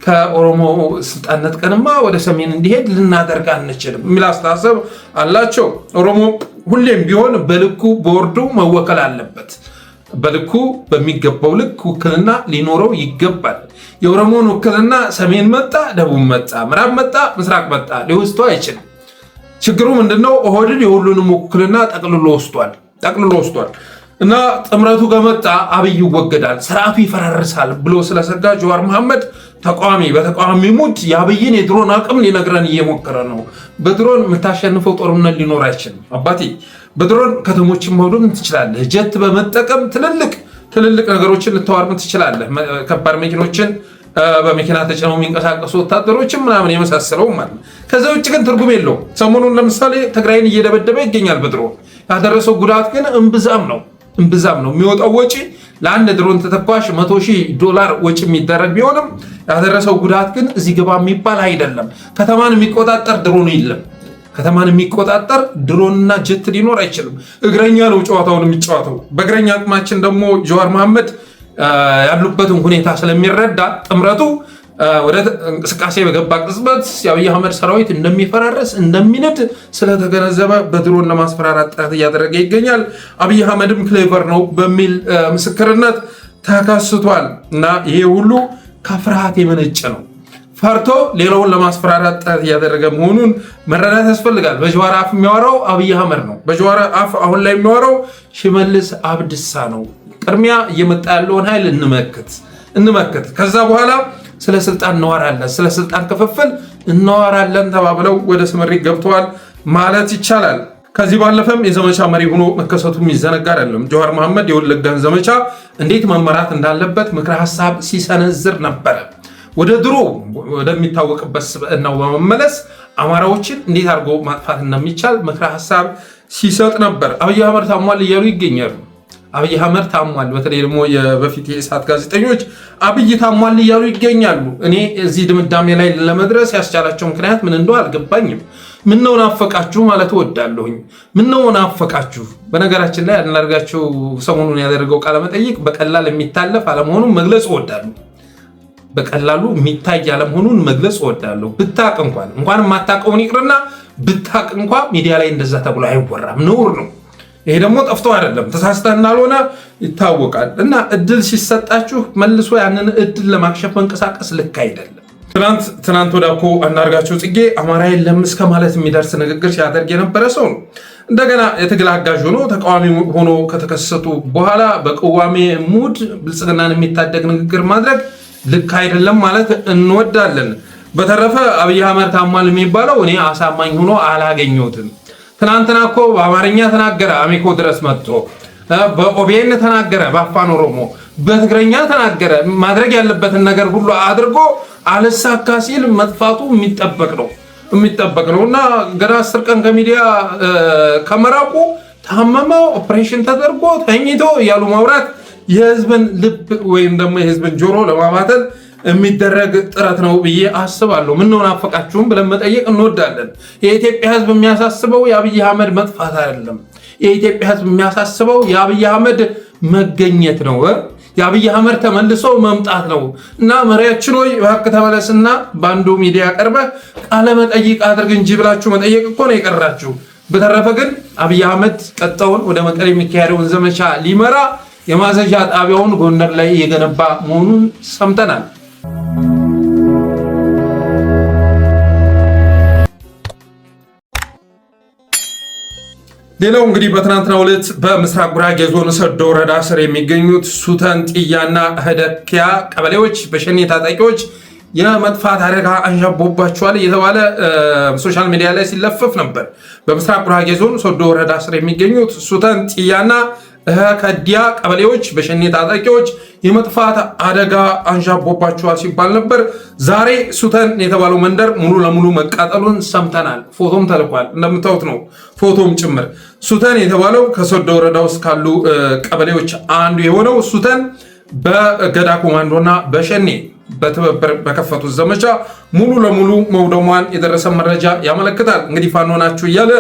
ከኦሮሞ ስልጣን ነጥቀንማ ወደ ሰሜን እንዲሄድ ልናደርግ አንችልም የሚል አስተሳሰብ አላቸው። ኦሮሞ ሁሌም ቢሆን በልኩ በወርዱ መወከል አለበት። በልኩ በሚገባው ልክ ውክልና ሊኖረው ይገባል። የኦሮሞን ውክልና ሰሜን መጣ፣ ደቡብ መጣ፣ ምዕራብ መጣ፣ ምስራቅ መጣ ሊወስደው አይችልም። ችግሩ ምንድነው? ኦህዴድ የሁሉንም ውክልና ጠቅልሎ ወስዷል እና ጥምረቱ ከመጣ አብይ ይወገዳል፣ ስርዓቱ ይፈራርሳል ብሎ ስለሰጋ ጀዋር መሐመድ በተቃዋሚ ሙድ የአብይን የድሮን አቅም ሊነግረን እየሞከረ ነው። በድሮን የምታሸንፈው ጦርነት ሊኖር አይችልም አባቴ። በድሮን ከተሞችን ማውደም ትችላለህ። ጀት በመጠቀም ትልልቅ ነገሮችን ልታወርም ትችላለህ። ከባድ መኪኖችን በመኪና ተጭነው የሚንቀሳቀሱ ወታደሮችን ምናምን የመሳሰለው ማለት ነው። ከዛ ውጭ ግን ትርጉም የለውም። ሰሞኑን ለምሳሌ ትግራይን እየደበደበ ይገኛል በድሮን ያደረሰው ጉዳት ግን እምብዛም ነው። የሚወጣው ወጪ ለአንድ ድሮን ተተኳሽ $100,000 ወጪ የሚደረግ ቢሆንም ያደረሰው ጉዳት ግን እዚህ ግባ የሚባል አይደለም። ከተማን የሚቆጣጠር ድሮን የለም። ከተማን የሚቆጣጠር ድሮንና ጀት ሊኖር አይችልም። እግረኛ ነው ጨዋታውን የሚጫወተው። በእግረኛ አቅማችን ደግሞ ጀዋር መሐመድ ያሉበትን ሁኔታ ስለሚረዳ ጥምረቱ ወደ እንቅስቃሴ በገባ ቅጽበት የአብይ አህመድ ሰራዊት እንደሚፈራረስ እንደሚነድ ስለተገነዘበ በድሮን ለማስፈራራት ጥረት እያደረገ ይገኛል። አብይ አህመድም ክሌቨር ነው በሚል ምስክርነት ተከስቷል እና ይሄ ሁሉ ከፍርሃት የመነጨ ነው። ፈርቶ ሌላውን ለማስፈራራት ጥረት እያደረገ መሆኑን መረዳት ያስፈልጋል። በጀዋር አፍ የሚያወራው አብይ አህመድ ነው። በጀዋር አፍ አሁን ላይ የሚያወራው ሽመልስ አብዲሳ ነው። ቅድሚያ እየመጣ ያለውን ኃይል እንመክት፣ ከዛ በኋላ ስለ ስልጣን እናወራለን፣ ስለ ስልጣን ክፍፍል እናወራለን ተባብለው ወደ ስምሪት ገብተዋል ማለት ይቻላል። ከዚህ ባለፈም የዘመቻ መሪ ሆኖ መከሰቱ የሚዘነጋ አይደለም። ጀዋር መሐመድ የወለጋን ዘመቻ እንዴት መመራት እንዳለበት ምክረ ሀሳብ ሲሰነዝር ነበረ። ወደ ድሮ ወደሚታወቅበት ስብዕናው በመመለስ አማራዎችን እንዴት አድርጎ ማጥፋት እንደሚቻል ምክረ ሀሳብ ሲሰጥ ነበር። አብይ አህመድ ታሟል እያሉ ይገኛሉ። አብይ አህመድ ታሟል። በተለይ ደግሞ የበፊት የኢሳት ጋዜጠኞች አብይ ታሟል እያሉ ይገኛሉ። እኔ እዚህ ድምዳሜ ላይ ለመድረስ ያስቻላቸው ምክንያት ምን እንደው አልገባኝም። ምነው ናፈቃችሁ ማለት እወዳለሁኝ። ምነው ናፈቃችሁ። በነገራችን ላይ አንዳርጋቸው ሰሞኑን ያደረገው ቃለመጠይቅ በቀላል የሚታለፍ አለመሆኑን መግለጽ እወዳለሁ። በቀላሉ የሚታይ አለመሆኑን መግለጽ እወዳለሁ። ብታቅ እንኳን የማታውቀውን ይቅርና ብታቅ እንኳን ሚዲያ ላይ እንደዛ ተብሎ አይወራም፣ ነውር ነው። ይሄ ደግሞ ጠፍቶ አይደለም፣ ተሳስተህ እንዳልሆነ ይታወቃል። እና እድል ሲሰጣችሁ መልሶ ያንን እድል ለማክሸፍ መንቀሳቀስ ልክ አይደለም። ትናንት ወዲያ እኮ አንዳርጋቸው ጽጌ አማራ የለም እስከ ማለት የሚደርስ ንግግር ሲያደርግ የነበረ ሰው ነው። እንደገና የትግል አጋዥ ሆኖ ተቃዋሚ ሆኖ ከተከሰቱ በኋላ በቅዋሜ ሙድ ብልጽግናን የሚታደግ ንግግር ማድረግ ልክ አይደለም ማለት እንወዳለን። በተረፈ አብይ አህመድ ታሟል የሚባለው እኔ አሳማኝ ሆኖ አላገኘሁትም። ትናንትና እኮ በአማርኛ ተናገረ፣ አሚኮ ድረስ መጥቶ በኦቤን ተናገረ፣ በአፋን ኦሮሞ በትግረኛ ተናገረ። ማድረግ ያለበትን ነገር ሁሉ አድርጎ አልሳካ ሲል መጥፋቱ የሚጠበቅ ነው እና ገና 10 ቀን ከሚዲያ ከመራቁ ታመመ፣ ኦፕሬሽን ተደርጎ ተኝቶ እያሉ ማውራት የህዝብን ልብ ወይም ደግሞ የህዝብን ጆሮ ለማባተል የሚደረግ ጥረት ነው ብዬ አስባለሁ። ምነው ናፈቃችሁም ብለን መጠየቅ እንወዳለን። የኢትዮጵያ ህዝብ የሚያሳስበው የአብይ አህመድ መጥፋት አይደለም። የኢትዮጵያ ህዝብ የሚያሳስበው የአብይ አህመድ መገኘት ነው። የአብይ አህመድ ተመልሶ መምጣት ነው እና መሪያችን ሆይ እባክህ ተመለስና በአንዱ ሚዲያ ቀርበህ ቃለ መጠይቅ አድርግ እንጂ ብላችሁ መጠየቅ እኮ ነው የቀራችሁ። በተረፈ ግን አብይ አህመድ ቀጣውን ወደ መቀሌ የሚካሄደውን ዘመቻ ሊመራ የማዘዣ ጣቢያውን ጎንደር ላይ የገነባ መሆኑን ሰምተናል። ሌላው እንግዲህ በትናንትናው ዕለት በምስራቅ ጉራጌ ዞን ሰዶ ወረዳ ስር የሚገኙት ሱተን፣ ጥያና ህደኪያ ቀበሌዎች በሸኔ ታጣቂዎች የመጥፋት አደጋ አንዣቦባቸዋል እየተባለ ሶሻል ሚዲያ ላይ ሲለፈፍ ነበር። በምስራቅ ጉራጌ ዞን ሰዶ ወረዳ ስር የሚገኙት ሱተን፣ ጥያና ከዲያ ቀበሌዎች በሸኔ ታጣቂዎች የመጥፋት አደጋ አንዣቦባቸዋል ሲባል ነበር። ዛሬ ሱተን የተባለው መንደር ሙሉ ለሙሉ መቃጠሉን ሰምተናል። ፎቶም ተልኳል፣ እንደምታዩት ነው፣ ፎቶም ጭምር። ሱተን የተባለው ከሶዶ ወረዳ ውስጥ ካሉ ቀበሌዎች አንዱ የሆነው ሱተን በገዳ ኮማንዶና በሸኔ በትብብር በከፈቱት ዘመቻ ሙሉ ለሙሉ መውደሟን የደረሰ መረጃ ያመለክታል። እንግዲህ ፋኖ ናችሁ እያለ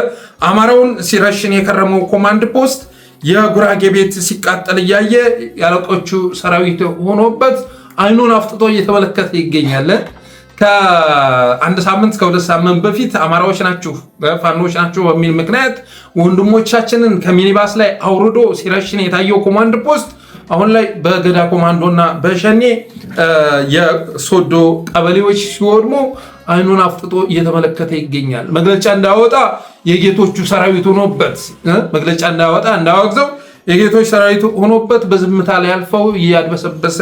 አማራውን ሲረሽን የከረመው ኮማንድ ፖስት የጉራጌ ቤት ሲቃጠል እያየ ያለቆቹ ሰራዊት ሆኖበት አይኑን አፍጥጦ እየተመለከተ ይገኛል። ከአንድ ሳምንት ከሁለት ሳምንት በፊት አማራዎች ናችሁ ፋኖች ናችሁ በሚል ምክንያት ወንድሞቻችንን ከሚኒባስ ላይ አውርዶ ሲረሽን የታየው ኮማንድ ፖስት አሁን ላይ በገዳ ኮማንዶና በሸኔ የሶዶ ቀበሌዎች ሲወድሙ አይኑን አፍጥጦ እየተመለከተ ይገኛል። መግለጫ እንዳወጣ የጌቶቹ ሰራዊት ሆኖበት መግለጫ እንዳወጣ እንዳወግዘው የጌቶች ሰራዊት ሆኖበት በዝምታ ላይ አልፈው እያድበሰበሰ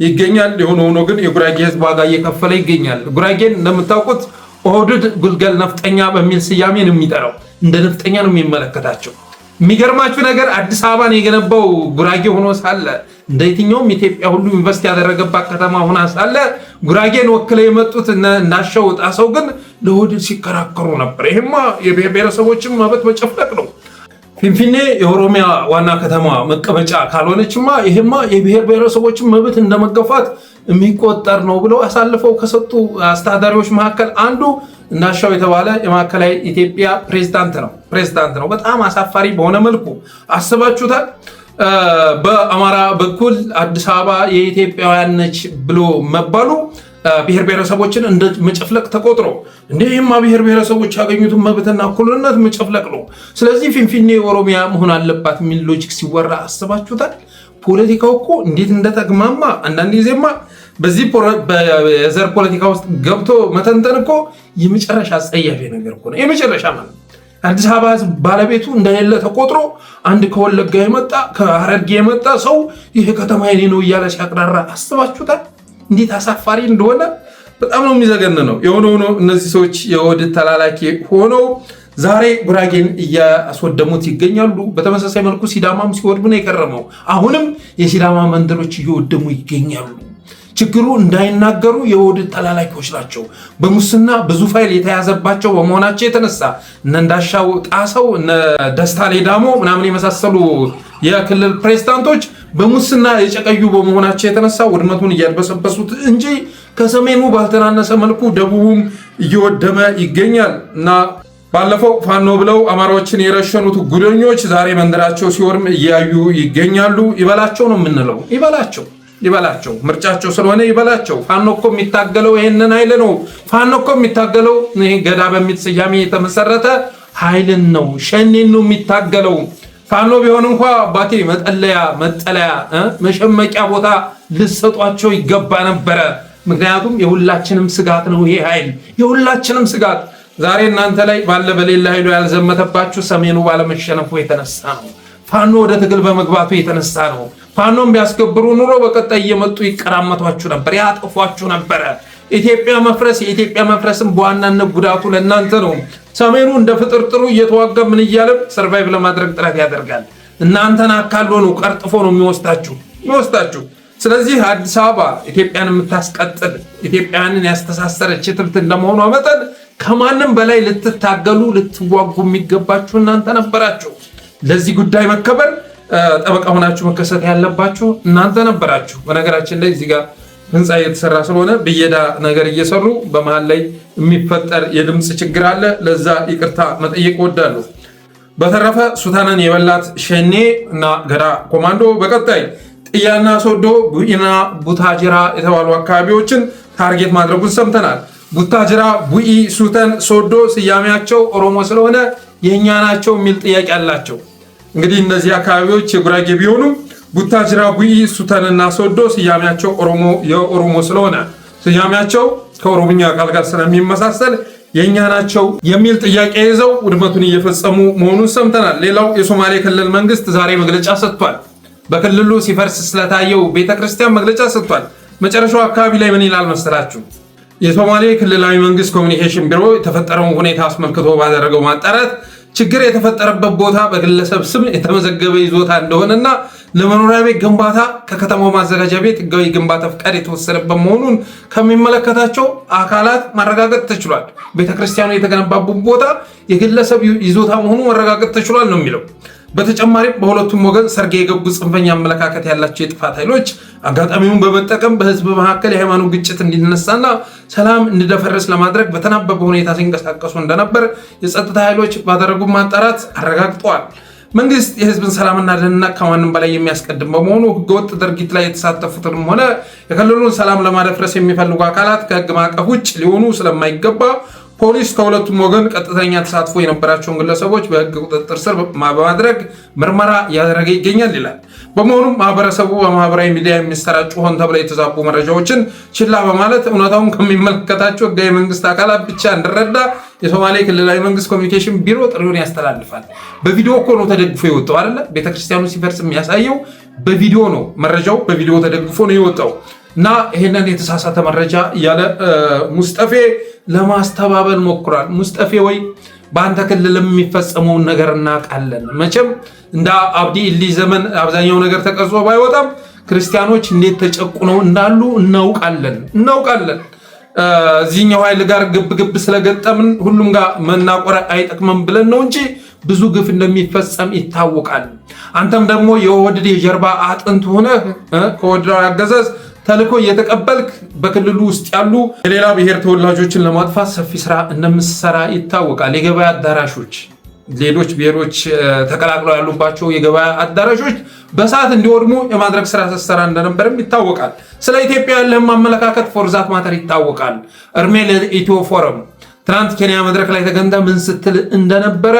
ይገኛል። የሆነ ሆኖ ግን የጉራጌ ህዝብ ዋጋ እየከፈለ ይገኛል። ጉራጌን እንደምታውቁት ኦህዴድ ጉልገል ነፍጠኛ በሚል ስያሜ ነው የሚጠራው። እንደ ነፍጠኛ ነው የሚመለከታቸው። የሚገርማችሁ ነገር አዲስ አበባን የገነባው ጉራጌ ሆኖ ሳለ እንደ የትኛውም ኢትዮጵያ ሁሉ ኢንቨስት ያደረገባት ከተማ ሆና ሳለ ጉራጌን ወክለው የመጡት እንዳሻው ጣሰው ግን ለወደድ ሲከራከሩ ነበር። ይሄማ የብሔር ብሔረሰቦችን መብት መጨፍለቅ ነው። ፊንፊኔ የኦሮሚያ ዋና ከተማ መቀመጫ ካልሆነችማ ይሄማ የብሔር ብሔረሰቦችን መብት እንደመገፋት የሚቆጠር ነው ብለው አሳልፈው ከሰጡ አስተዳዳሪዎች መካከል አንዱ እንዳሻው የተባለ የማዕከላዊ ኢትዮጵያ ፕሬዝዳንት ነው። በጣም አሳፋሪ በሆነ መልኩ አስባችሁታል። በአማራ በኩል አዲስ አበባ የኢትዮጵያውያን ነች ብሎ መባሉ ብሔር ብሔረሰቦችን እንደ መጨፍለቅ ተቆጥሮ እንዴማ ብሔር ብሔረሰቦች ያገኙትን መብትና እኩልነት መጨፍለቅ ነው። ስለዚህ ፊንፊኔ ኦሮሚያ መሆን አለባት የሚል ሎጂክ ሲወራ አስባችሁታል። ፖለቲካው እኮ እንዴት እንደተግማማ አንዳንድ ጊዜማ በዚህ በዘር ፖለቲካ ውስጥ ገብቶ መተንተን እኮ የመጨረሻ አጸያፊ ነገር እኮ ነው። የመጨረሻ ማለት አዲስ አበባ ህዝብ ባለቤቱ እንደሌለ ተቆጥሮ አንድ ከወለጋ የመጣ ከሐረርጌ የመጣ ሰው ይሄ ከተማ የኔ ነው እያለ ሲያቅራራ አስባችሁታል? እንዴት አሳፋሪ እንደሆነ በጣም ነው የሚዘገንነው። የሆነ ሆኖ እነዚህ ሰዎች የኦህዴድ ተላላኪ ሆነው ዛሬ ጉራጌን እያስወደሙት ይገኛሉ። በተመሳሳይ መልኩ ሲዳማም ሲወድም ነው የከረመው። አሁንም የሲዳማ መንደሮች እየወደሙ ይገኛሉ። ችግሩ እንዳይናገሩ የኦህዴድ ተላላኪዎች ናቸው። በሙስና ብዙ ፋይል የተያዘባቸው በመሆናቸው የተነሳ እነ እንዳሻው ጣሰው እነ ደስታ ሌዳሞ ምናምን የመሳሰሉ የክልል ፕሬዝዳንቶች በሙስና የጨቀዩ በመሆናቸው የተነሳ ውድመቱን እያድበሰበሱት እንጂ ከሰሜኑ ባልተናነሰ መልኩ ደቡቡም እየወደመ ይገኛል እና ባለፈው ፋኖ ብለው አማራዎችን የረሸኑት ጉደኞች ዛሬ መንደራቸው ሲወርም እያዩ ይገኛሉ። ይበላቸው ነው የምንለው። ይበላቸው ምርጫቸው ስለሆነ ይበላቸው። ፋኖ እኮ የሚታገለው ይሄንን ኃይል ነው። ፋኖ እኮ የሚታገለው ገዳ በሚል ስያሜ የተመሰረተ ኃይልን ነው፣ ሸኔን ነው የሚታገለው። ፋኖ ቢሆን እንኳ አባቴ መጠለያ መሸመቂያ ቦታ ልሰጧቸው ይገባ ነበረ። ምክንያቱም የሁላችንም ስጋት ነው ይሄ ኃይል፣ የሁላችንም ስጋት። ዛሬ እናንተ ላይ ባለ በሌላ ኃይሉ ያልዘመተባችሁ ሰሜኑ ባለመሸነፉ የተነሳ ነው። ፋኖ ወደ ትግል በመግባቱ የተነሳ ነው። ፋኖን ቢያስከብሩ ኑሮ በቀጣይ እየመጡ ይቀራመቷችሁ ነበር፣ ያጠፏችሁ ነበረ። የኢትዮጵያ መፍረስም በዋናነት ጉዳቱ ለእናንተ ነው። ሰሜኑ እንደ ፍጥርጥሩ እየተዋጋ ምን እያለ ሰርቫይቭ ለማድረግ ጥረት ያደርጋል። እናንተን አካሎ ነው ቀርጥፎ ነው የሚወስዳችሁ። ስለዚህ አዲስ አበባ ኢትዮጵያን የምታስቀጥል ኢትዮጵያንን ያስተሳሰረች ትብት እንደመሆኗ መጠን ከማንም በላይ ልትታገሉ ልትዋጉ የሚገባችሁ እናንተ ነበራችሁ። ለዚህ ጉዳይ መከበር ጠበቃ ሆናችሁ መከሰት ያለባችሁ እናንተ ነበራችሁ። በነገራችን ላይ እዚህ ጋር ህንፃ እየተሰራ ስለሆነ ብየዳ ነገር እየሰሩ በመሃል ላይ የሚፈጠር የድምፅ ችግር አለ። ለዛ ይቅርታ መጠየቅ እወዳለሁ። በተረፈ ሱታንን የበላት ሸኔ እና ገዳ ኮማንዶ በቀጣይ ጥያና ሶዶ፣ ቡኢና ቡታጅራ የተባሉ አካባቢዎችን ታርጌት ማድረጉን ሰምተናል። ቡታጅራ፣ ቡኢ፣ ሱተን፣ ሶዶ ስያሜያቸው ኦሮሞ ስለሆነ የእኛ ናቸው የሚል ጥያቄ አላቸው። እንግዲህ እነዚህ አካባቢዎች የጉራጌ ቢሆኑም ቡታጅራ፣ ቡኢ፣ ሱተንና ሶዶ ስያሜያቸው የኦሮሞ ስለሆነ ስያሜያቸው ከኦሮምኛ ቃል ጋር ስለሚመሳሰል የእኛ ናቸው የሚል ጥያቄ ይዘው ውድመቱን እየፈጸሙ መሆኑን ሰምተናል። ሌላው የሶማሌ ክልል መንግስት ዛሬ መግለጫ ሰጥቷል። በክልሉ ሲፈርስ ስለታየው ቤተክርስቲያን መግለጫ ሰጥቷል። መጨረሻው አካባቢ ላይ ምን ይላል መሰላችሁ? የሶማሌ ክልላዊ መንግስት ኮሚኒኬሽን ቢሮ የተፈጠረውን ሁኔታ አስመልክቶ ባደረገው ማጣራት ችግር የተፈጠረበት ቦታ በግለሰብ ስም የተመዘገበ ይዞታ እንደሆነና ለመኖሪያ ቤት ግንባታ ከከተማው ማዘጋጃ ቤት ህጋዊ ግንባታ ፍቃድ የተወሰደበት መሆኑን ከሚመለከታቸው አካላት ማረጋገጥ ተችሏል። ቤተክርስቲያኑ የተገነባበት ቦታ የግለሰብ ይዞታ መሆኑ መረጋገጥ ተችሏል ነው የሚለው። በተጨማሪም በሁለቱም ወገን ሰርጌ የገቡ ጽንፈኛ አመለካከት ያላቸው የጥፋት ኃይሎች አጋጣሚውን በመጠቀም በህዝብ መካከል የሃይማኖት ግጭት እንዲነሳና ሰላም እንዲደፈርስ ለማድረግ በተናበበ ሁኔታ ሲንቀሳቀሱ እንደነበር የጸጥታ ኃይሎች ባደረጉት ማጣራት አረጋግጠዋል። መንግስት የህዝብን ሰላምና ደህንነት ከማንም በላይ የሚያስቀድም በመሆኑ ህገወጥ ድርጊት ላይ የተሳተፉትንም ሆነ የክልሉን ሰላም ለማደፍረስ የሚፈልጉ አካላት ከህግ ማዕቀፍ ውጭ ሊሆኑ ስለማይገባ ፖሊስ ከሁለቱም ወገን ቀጥተኛ ተሳትፎ የነበራቸውን ግለሰቦች በህግ ቁጥጥር ስር በማድረግ ምርመራ እያደረገ ይገኛል ይላል። በመሆኑም ማህበረሰቡ በማህበራዊ ሚዲያ የሚሰራጩ ሆን ተብለው የተዛቡ መረጃዎችን ችላ በማለት እውነታውን ከሚመለከታቸው ህጋዊ መንግስት አካላት ብቻ እንዲረዳ የሶማሌ ክልላዊ መንግስት ኮሚኒኬሽን ቢሮ ጥሪውን ያስተላልፋል። በቪዲዮ እኮ ነው ተደግፎ የወጣው አይደለ? ቤተክርስቲያኑ ሲፈርስ የሚያሳየው በቪዲዮ ነው። መረጃው በቪዲዮ ተደግፎ ነው የወጣው እና ይሄንን የተሳሳተ መረጃ እያለ ሙስጠፌ ለማስተባበል ሞክሯል። ሙስጠፌ ወይ በአንተ ክልል የሚፈጸመው ነገር እናውቃለን። መቼም እንደ አብዲ ኢሊ ዘመን አብዛኛው ነገር ተቀርጾ ባይወጣም ክርስቲያኖች እንዴት ተጨቁነው እንዳሉ እናውቃለን። እዚህኛው ኃይል ጋር ግብ ስለገጠምን ሁሉም ጋር መናቆር አይጠቅምም ብለን ነው እንጂ ብዙ ግፍ እንደሚፈጸም ይታወቃል። አንተም ደግሞ የኦህዴድ የጀርባ አጥንት ሆነህ ከኦህዴድ አገዛዝ ተልኮ እየተቀበልክ በክልሉ ውስጥ ያሉ የሌላ ብሔር ተወላጆችን ለማጥፋት ሰፊ ስራ እንደምትሰራ ይታወቃል። የገበያ አዳራሾች፣ ሌሎች ብሔሮች ተቀላቅለው ያሉባቸው የገበያ አዳራሾች በሰዓት እንዲወድሙ የማድረግ ስራ ስትሰራ እንደነበርም ይታወቃል። ስለ ኢትዮጵያ ያለህም አመለካከት ፎርዛት ማተር ይታወቃል። እርሜ ለኢትዮ ፎረም ትናንት ኬንያ መድረክ ላይ ተገንተ ምን ስትል እንደነበረ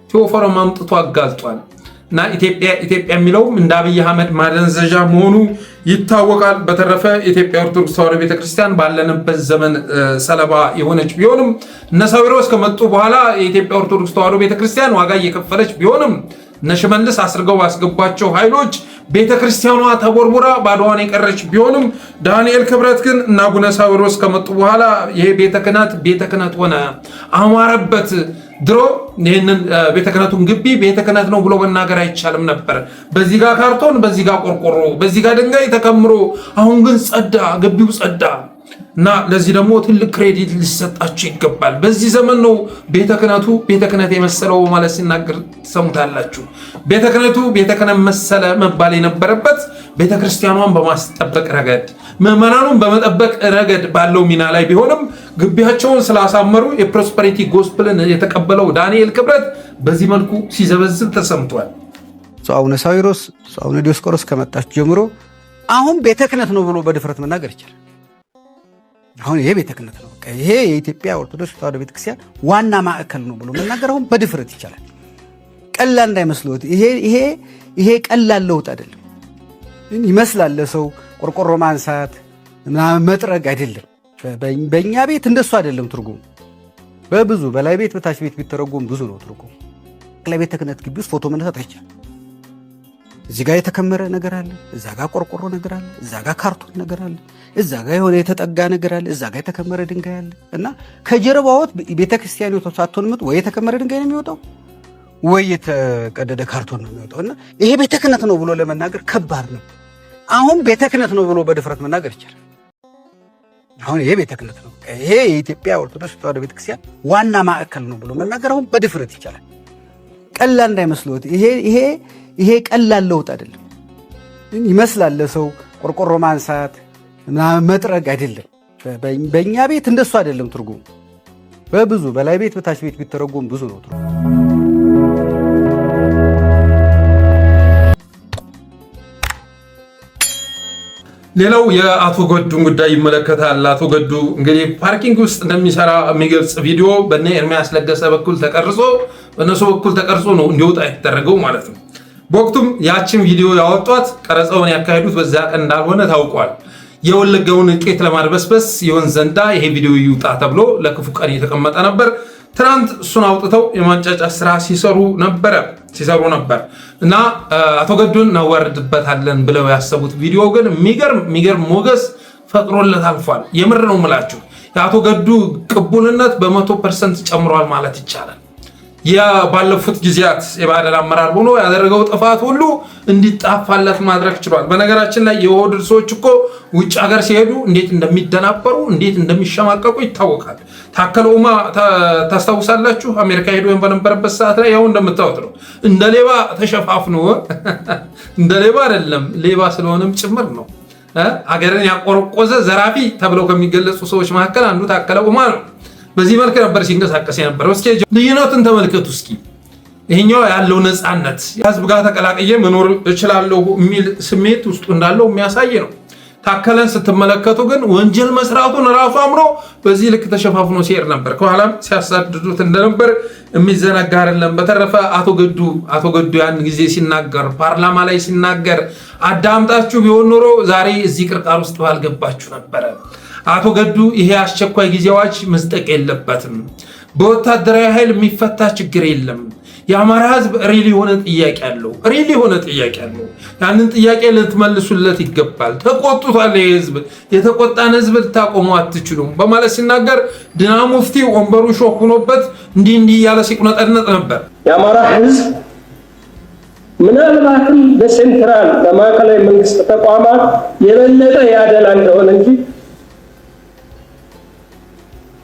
ኢትዮ ፎረም አምጥቶ አጋልጧል። እና ኢትዮጵያ የሚለውም እንደ አብይ አህመድ ማደንዘዣ መሆኑ ይታወቃል። በተረፈ የኢትዮጵያ ኦርቶዶክስ ተዋሕዶ ቤተክርስቲያን ባለንበት ዘመን ሰለባ የሆነች ቢሆንም እነ ሳዊሮስ ከመጡ በኋላ የኢትዮጵያ ኦርቶዶክስ ተዋሕዶ ቤተክርስቲያን ዋጋ እየከፈለች ቢሆንም እነ ሽመልስ አስርገው ባስገቧቸው ኃይሎች ቤተክርስቲያኗ ተቦርቡራ ባዶዋን የቀረች ቢሆንም ዳንኤል ክብረት ግን እና አቡነ ሳዊሮስ ከመጡ በኋላ ይሄ ቤተ ክህነት ሆነ፣ አማረበት። ድሮ ይህንን ቤተ ክህነቱን ግቢ ቤተ ክህነት ነው ብሎ መናገር አይቻልም ነበር። በዚህ ጋር ካርቶን፣ በዚህ ጋር ቆርቆሮ፣ በዚህ ጋር ድንጋይ ተከምሮ፣ አሁን ግን ጸዳ፣ ግቢው ጸዳ። እና ለዚህ ደግሞ ትልቅ ክሬዲት ሊሰጣቸው ይገባል። በዚህ ዘመን ነው ቤተ ክህነቱ ቤተ ክህነት የመሰለው ማለት ሲናገር ሰሙታላችሁ። ቤተ ክህነቱ ቤተ ክህነት መሰለ መባል የነበረበት ቤተ ክርስቲያኗን በማስጠበቅ ረገድ፣ ምዕመናኑን በመጠበቅ ረገድ ባለው ሚና ላይ ቢሆንም ግቢያቸውን ስላሳመሩ የፕሮስፐሪቲ ጎስፕልን የተቀበለው ዳንኤል ክብረት በዚህ መልኩ ሲዘበዝብ ተሰምቷል። አቡነ ሳዊሮስ አቡነ ዲዮስቆሮስ ከመጣች ጀምሮ አሁን ቤተ ክህነት ነው ብሎ በድፍረት መናገር ይችላል። አሁን ይሄ ቤተ ክህነት ነው፣ ይሄ የኢትዮጵያ ኦርቶዶክስ ተዋሕዶ ቤተክርስቲያን ዋና ማዕከል ነው ብሎ መናገር አሁን በድፍረት ይቻላል። ቀላል እንዳይመስሉት። ይሄ ቀላል ለውጥ አይደለም። ይመስላል ለሰው ቆርቆሮ ማንሳት ምናምን መጥረግ አይደለም። በእኛ ቤት እንደሱ አይደለም ትርጉም። በብዙ በላይ ቤት በታች ቤት ቢተረጎም ብዙ ነው ትርጉም። ለቤተ ክህነት ግቢ ውስጥ ፎቶ መነሳት አይቻልም። እዚህ ጋር የተከመረ ነገር አለ፣ እዛ ጋር ቆርቆሮ ነገር አለ፣ እዛ ጋር ካርቶን ነገር አለ፣ እዛ ጋር የሆነ የተጠጋ ነገር አለ፣ እዛ ጋር የተከመረ ድንጋይ አለ እና ከጀርባዎት ቤተክርስቲያኑ ሳትሆን ምጥ ወይ የተከመረ ድንጋይ ነው የሚወጣው ወይ የተቀደደ ካርቶን ነው የሚወጣው እና ይሄ ቤተ ክህነት ነው ብሎ ለመናገር ከባድ ነው። አሁን ቤተ ክህነት ነው ብሎ በድፍረት መናገር ይቻላል። አሁን ይሄ ቤተ ክህነት ነው፣ ይሄ የኢትዮጵያ ኦርቶዶክስ ተዋሕዶ ቤተክርስቲያን ዋና ማዕከል ነው ብሎ መናገር አሁን በድፍረት ይቻላል። ቀላል እንዳይመስሉት። ይሄ ቀላል ለውጥ አይደለም። ይመስላል ለሰው ቆርቆሮ ማንሳት ምናምን መጥረግ አይደለም። በእኛ ቤት እንደሱ አይደለም ትርጉም። በብዙ በላይ ቤት በታች ቤት ቢተረጎም ብዙ ነው ትርጉም። ሌላው የአቶ ገዱን ጉዳይ ይመለከታል። አቶ ገዱ እንግዲህ ፓርኪንግ ውስጥ እንደሚሰራ የሚገልጽ ቪዲዮ በእነ ኤርሚያስ ለገሰ በኩል ተቀርጾ በእነሱ በኩል ተቀርጾ ነው እንዲወጣ የተደረገው ማለት ነው። በወቅቱም ያችን ቪዲዮ ያወጧት ቀረጻውን ያካሄዱት በዛ ቀን እንዳልሆነ ታውቋል። የወለጋውን ቄት ለማድበስበስ ይሆን ዘንዳ ይሄ ቪዲዮ ይውጣ ተብሎ ለክፉ ቀን የተቀመጠ ነበር። ትናንት እሱን አውጥተው የማንጫጫ ስራ ሲሰሩ ነበር እና አቶ ገዱን እናዋርድበታለን ብለው ያሰቡት ቪዲዮ ግን የሚገርም ሞገስ ፈጥሮለት አልፏል። የምር ነው የምላችሁ። የአቶ ገዱ ቅቡልነት በ100% ጨምሯል ማለት ይቻላል። የባለፉት ጊዜያት የባዕዳን አመራር ሆኖ ያደረገው ጥፋት ሁሉ እንዲጣፋለት ማድረግ ችሏል። በነገራችን ላይ የኦህዴድ ሰዎች እኮ ውጭ ሀገር ሲሄዱ እንዴት እንደሚደናበሩ እንዴት እንደሚሸማቀቁ ይታወቃል። ታከለ ኡማ ታስታውሳላችሁ? አሜሪካ ሄዶ በነበረበት ሰዓት ላይ ያው እንደምታወት ነው እንደ ሌባ ተሸፋፍኖ እንደ ሌባ አይደለም ሌባ ስለሆነም ጭምር ነው አገርን ያቆረቆዘ ዘራፊ ተብለው ከሚገለጹ ሰዎች መካከል አንዱ ታከለ ኡማ ነው። በዚህ መልክ ነበር ሲንቀሳቀስ የነበረው። እስኪ ልዩነቱን ተመልከቱ። እስኪ ይሄኛው ያለው ነፃነት የህዝብ ጋር ተቀላቅዬ መኖር እችላለሁ የሚል ስሜት ውስጡ እንዳለው የሚያሳይ ነው። ታከለን ስትመለከቱ ግን ወንጀል መስራቱን ራሱ አምሮ በዚህ ልክ ተሸፋፍኖ ሲሄድ ነበር። ከኋላም ሲያሳድዱት እንደነበር የሚዘነጋ አይደለም። በተረፈ አቶ ገዱ ያን ጊዜ ሲናገር ፓርላማ ላይ ሲናገር አዳምጣችሁ ቢሆን ኖሮ ዛሬ እዚህ ቅርቃር ውስጥ ባልገባችሁ ነበረ። አቶ ገዱ ይሄ አስቸኳይ ጊዜ አዋጅ መስጠቅ የለበትም። በወታደራዊ ኃይል የሚፈታ ችግር የለም። የአማራ ህዝብ ሪል የሆነ ጥያቄ አለው። ያንን ጥያቄ ልትመልሱለት ይገባል። ተቆጥቷል። ህዝብ የተቆጣን ህዝብ ልታቆሙ አትችሉም በማለት ሲናገር ዲና ሙፍቲ ወንበሩ ሾክ ሆኖበት እንዲህ ያለ ሲቁነጠነጥ ነበር። የአማራ ህዝብ ምናልባትም በሴንትራል በማዕከላዊ መንግስት ተቋማት የበለጠ ያደላ እንደሆነ እንጂ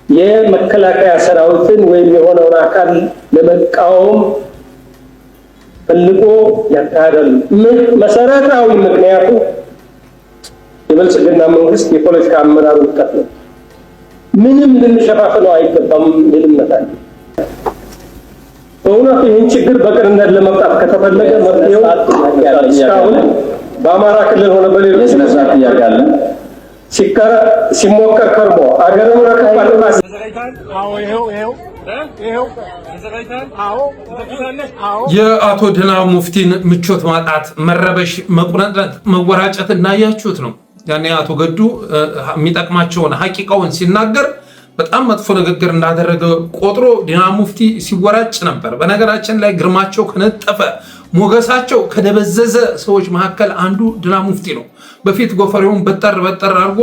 የመከላከያ ሰራዊትን ወይም የሆነውን አካል ለመቃወም ፈልጎ ያካሄዳሉ። መሰረታዊ ምክንያቱ የብልጽግና መንግስት የፖለቲካ አመራር ውድቀት ነው። ምንም ልንሸፋፍነው አይገባም ይልመታል። በእውነት ይህን ችግር በቅንነት ለመፍታት ከተፈለገ መፍትሄው እስካሁን በአማራ ክልል ሆነ በሌሎች ነሳት ያጋለ ሲሞከር ከርሞ አገር ወራቀፋ የአቶ ዲና ሙፍቲን ምቾት ማጣት፣ መረበሽ፣ መቁነጥነጥ፣ መወራጨት እናያችሁት ነው። ያኔ አቶ ገዱ የሚጠቅማቸውን ሐቂቃውን ሲናገር በጣም መጥፎ ንግግር እንዳደረገ ቆጥሮ ዲና ሙፍቲ ሲወራጭ ነበር። በነገራችን ላይ ግርማቸው ከነጠፈ ሞገሳቸው ከደበዘዘ ሰዎች መካከል አንዱ ዲና ሙፍቲ ነው። በፊት ጎፈሬውን በጠር አድርጎ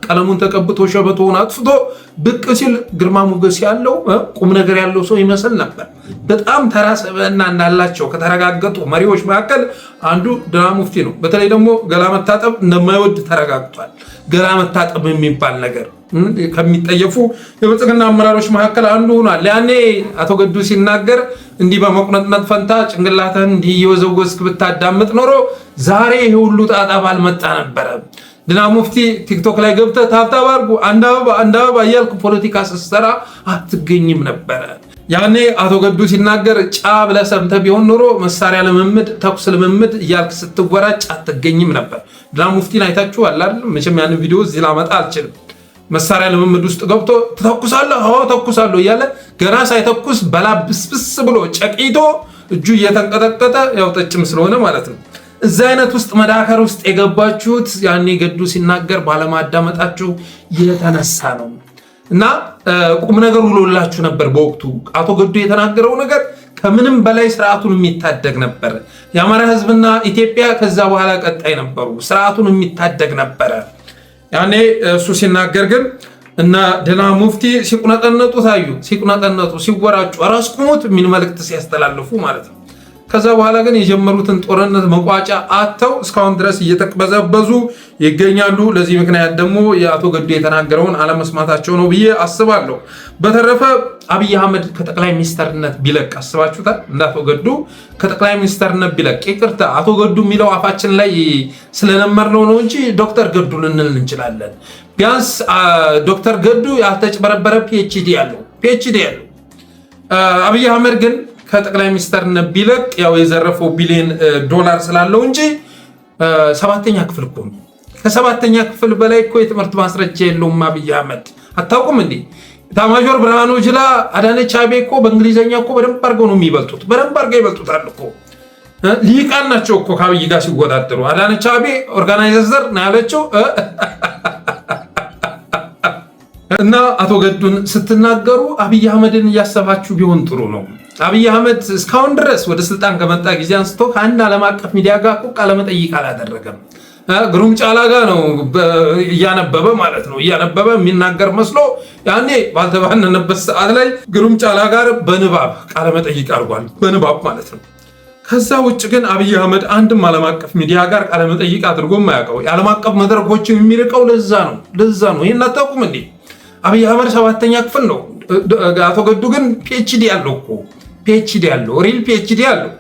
ቀለሙን ተቀብቶ ሸበቶውን አጥፍቶ ብቅ ሲል ግርማ ሞገስ ያለው ቁም ነገር ያለው ሰው ይመስል ነበር። በጣም ተራ ሰብዕና እንዳላቸው ከተረጋገጡ መሪዎች መካከል አንዱ ዲና ሙፍቲ ነው። በተለይ ደግሞ ገላ መታጠብ እንደማይወድ ተረጋግጧል። ገላ መታጠብ የሚባል ነገር ከሚጠየፉ የብልጽግና አመራሮች መካከል አንዱ ሆኗል። ያኔ አቶ ገዱ ሲናገር እንዲህ በመቁነጥነጥ ፈንታ ጭንቅላትህን እንዲህ እየወዘወዝክ ብታዳምጥ ኖሮ ዛሬ ይሄ ሁሉ ጣጣ ባልመጣ ነበረ። ዲና ሙፍቲ ቲክቶክ ላይ ገብተህ ታብታብ አድርጉ አንድ አበባ እያልክ ፖለቲካ ስትሰራ አትገኝም ነበረ። ያኔ አቶ ገዱ ሲናገር ጫ ብለህ ሰምተህ ቢሆን ኖሮ መሳሪያ ልምምድ፣ ተኩስ ልምምድ እያልክ ስትወራጭ አትገኝም ነበር። ዲና ሙፍቲን አይታችኋል አይደል? መቼም ያን ቪዲዮ እዚህ ላመጣ አልችልም። መሳሪያ ልምምድ ውስጥ ገብቶ ተተኩሳለህ? አዎ ተኩሳለሁ እያለ ገና ሳይተኩስ በላብስብስ ብሎ ጨቂቶ እጁ እየተንቀጠቀጠ ያው ጠጭም ስለሆነ ማለት ነው። እዛ አይነት ውስጥ መዳከር ውስጥ የገባችሁት ያኔ ገዱ ሲናገር ባለማዳመጣችሁ የተነሳ ነው። እና ቁም ነገር ውሎላችሁ ነበር በወቅቱ አቶ ገዱ የተናገረው ነገር ከምንም በላይ ስርዓቱን የሚታደግ ነበር። የአማራ ህዝብና ኢትዮጵያ ከዛ በኋላ ቀጣይ ነበሩ። ስርዓቱን የሚታደግ ነበረ። ያኔ እሱ ሲናገር ግን እና ዲና ሙፍቲ ሲቁነጠነጡ ታዩ። ሲቁነጠነጡ ሲወራጩ አራስቁሙት የሚል መልእክት ሲያስተላልፉ ማለት ነው። ከዛ በኋላ ግን የጀመሩትን ጦርነት መቋጫ አጥተው እስካሁን ድረስ እየተቅበዘበዙ ይገኛሉ። ለዚህ ምክንያት ደግሞ የአቶ ገዱ የተናገረውን አለመስማታቸው ነው ብዬ አስባለሁ። በተረፈ አብይ አህመድ ከጠቅላይ ሚኒስተርነት ቢለቅ አስባችሁታል? እንደ አቶ ገዱ ከጠቅላይ ሚኒስተርነት ቢለቅ፣ ይቅርታ አቶ ገዱ የሚለው አፋችን ላይ ስለለመድነው ነው እንጂ ዶክተር ገዱ ልንል እንችላለን። ቢያንስ ዶክተር ገዱ ያልተጭበረበረ ፒኤችዲ ያለው አብይ አህመድ ግን ከጠቅላይ ሚኒስተርነት ቢለቅ ያው የዘረፈው ቢሊዮን ዶላር ስላለው እንጂ 7ኛ ክፍል እኮ ነው። ከ7ኛ ክፍል በላይ እኮ የትምህርት ማስረጃ የለውም አብይ አህመድ። አታውቁም እንዴ? ኤታማዦር ብርሃኑ ጁላ፣ አዳነች አቤቤ እኮ በእንግሊዘኛ እኮ በደንብ አድርገው ነው የሚበልጡት። በደንብ አድርገው ይበልጡታል እኮ። ሊቃን ናቸው እኮ ከአብይ ጋር ሲወዳደሩ። አዳነች አቤቤ ኦርጋናይዘር ነው ያለችው። እና አቶ ገዱን ስትናገሩ አብይ አህመድን እያሰባችሁ ቢሆን ጥሩ ነው። አብይ አህመድ እስካሁን ድረስ ወደ ስልጣን ከመጣ ጊዜ አንስቶ ከአንድ ዓለም አቀፍ ሚዲያ ጋር እኮ ቃለመጠይቅ አላደረገም። ግሩም ጫላ ጋር ነው እያነበበ ማለት ነው። እያነበበ የሚናገር መስሎ ያኔ ባልተባነነበት ሰዓት ላይ ግሩም ጫላ ጋር በንባብ ቃለመጠይቅ አድርጓል። በንባብ ማለት ነው። ከዛ ውጭ ግን አብይ አህመድ አንድም ዓለም አቀፍ ሚዲያ ጋር ቃለመጠይቅ አድርጎ የማያውቀው የዓለም አቀፍ መድረኮችን የሚርቀው ለዛ ነው። ይህን አታውቁም እንዴ? አብይ አህመድ 7ኛ ክፍል ነው። አቶ ገዱ ግን ፒኤችዲ ያለው እኮ ሪል ፒኤችዲ ያለው።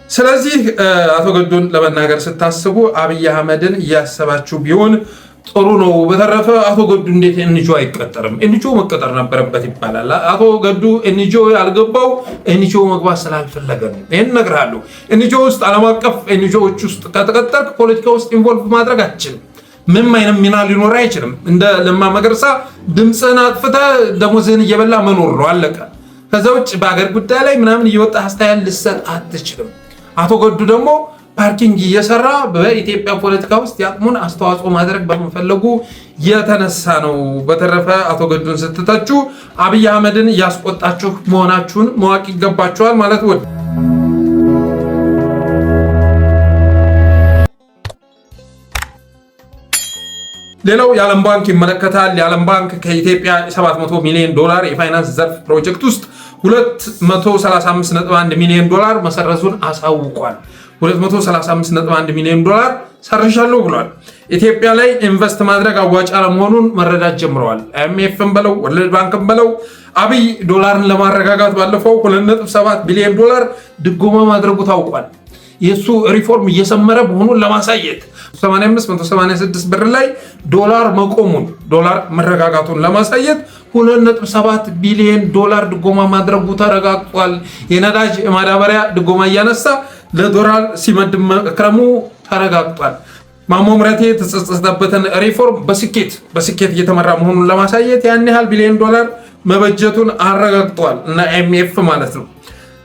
ስለዚህ አቶ ገዱን ለመናገር ስታስቡ አብይ አህመድን እያሰባችሁ ቢሆን ጥሩ ነው። በተረፈ አቶ ገዱ እንዴት ኤንጂኦ አይቀጠርም? ኤንጂኦ መቀጠር ነበረበት ይባላል። አቶ ገዱ ኤንጂኦ ያልገባው ኤንጂኦ መግባት ስላልፈለገ ነው። ይህን እነግርሃለሁ። ኤንጂኦ ውስጥ ዓለም አቀፍ ኤንጂኦዎች ውስጥ ከተቀጠርክ ፖለቲካ ውስጥ ኢንቮልቭ ማድረግ አትችልም። ምንም አይነት ሚና ሊኖር አይችልም። እንደ ለማ መገርሳ ድምፅህን አጥፍተህ ደሞዝህን እየበላ መኖር ነው፣ አለቀ። ከዛ ውጭ በአገር ጉዳይ ላይ ምናምን እየወጣ አስተያየት ልሰጥ አትችልም። አቶ ገዱ ደግሞ ፓርኪንግ እየሰራ በኢትዮጵያ ፖለቲካ ውስጥ ያቅሙን አስተዋጽኦ ማድረግ በመፈለጉ የተነሳ ነው። በተረፈ አቶ ገዱን ስትተቹ አብይ አህመድን እያስቆጣችሁ መሆናችሁን ማወቅ ይገባችኋል ማለት ወድ ሌላው የዓለም ባንክ ይመለከታል። የዓለም ባንክ ከኢትዮጵያ $700 ሚሊዮን የፋይናንስ ዘርፍ ፕሮጀክት ውስጥ $235.1 ሚሊዮን መሰረዙን አሳውቋል። $235.1 ሚሊዮን ሰርሻለሁ ብሏል። ኢትዮጵያ ላይ ኢንቨስት ማድረግ አዋጭ አለመሆኑን መረዳት ጀምረዋል። አይኤምኤፍም በለው ወርልድ ባንክም በለው አብይ ዶላርን ለማረጋጋት ባለፈው $2.7 ቢሊዮን ድጎማ ማድረጉ ታውቋል። የሱ ሪፎርም እየሰመረ መሆኑን ለማሳየት 85.186 ብር ላይ ዶላር መቆሙን ዶላር መረጋጋቱን ለማሳየት $2.7 ቢሊዮን ድጎማ ማድረጉ ተረጋግጧል። የነዳጅ ማዳበሪያ ድጎማ እያነሳ ለዶላር ሲመድ መክረሙ ተረጋግጧል። ማሞ ምህረቴ የተጸጸተበትን ሪፎርም በስኬት እየተመራ መሆኑን ለማሳየት ያን ያህል ቢሊዮን መበጀቱን አረጋግጧል እና አይኤምኤፍ ማለት ነው።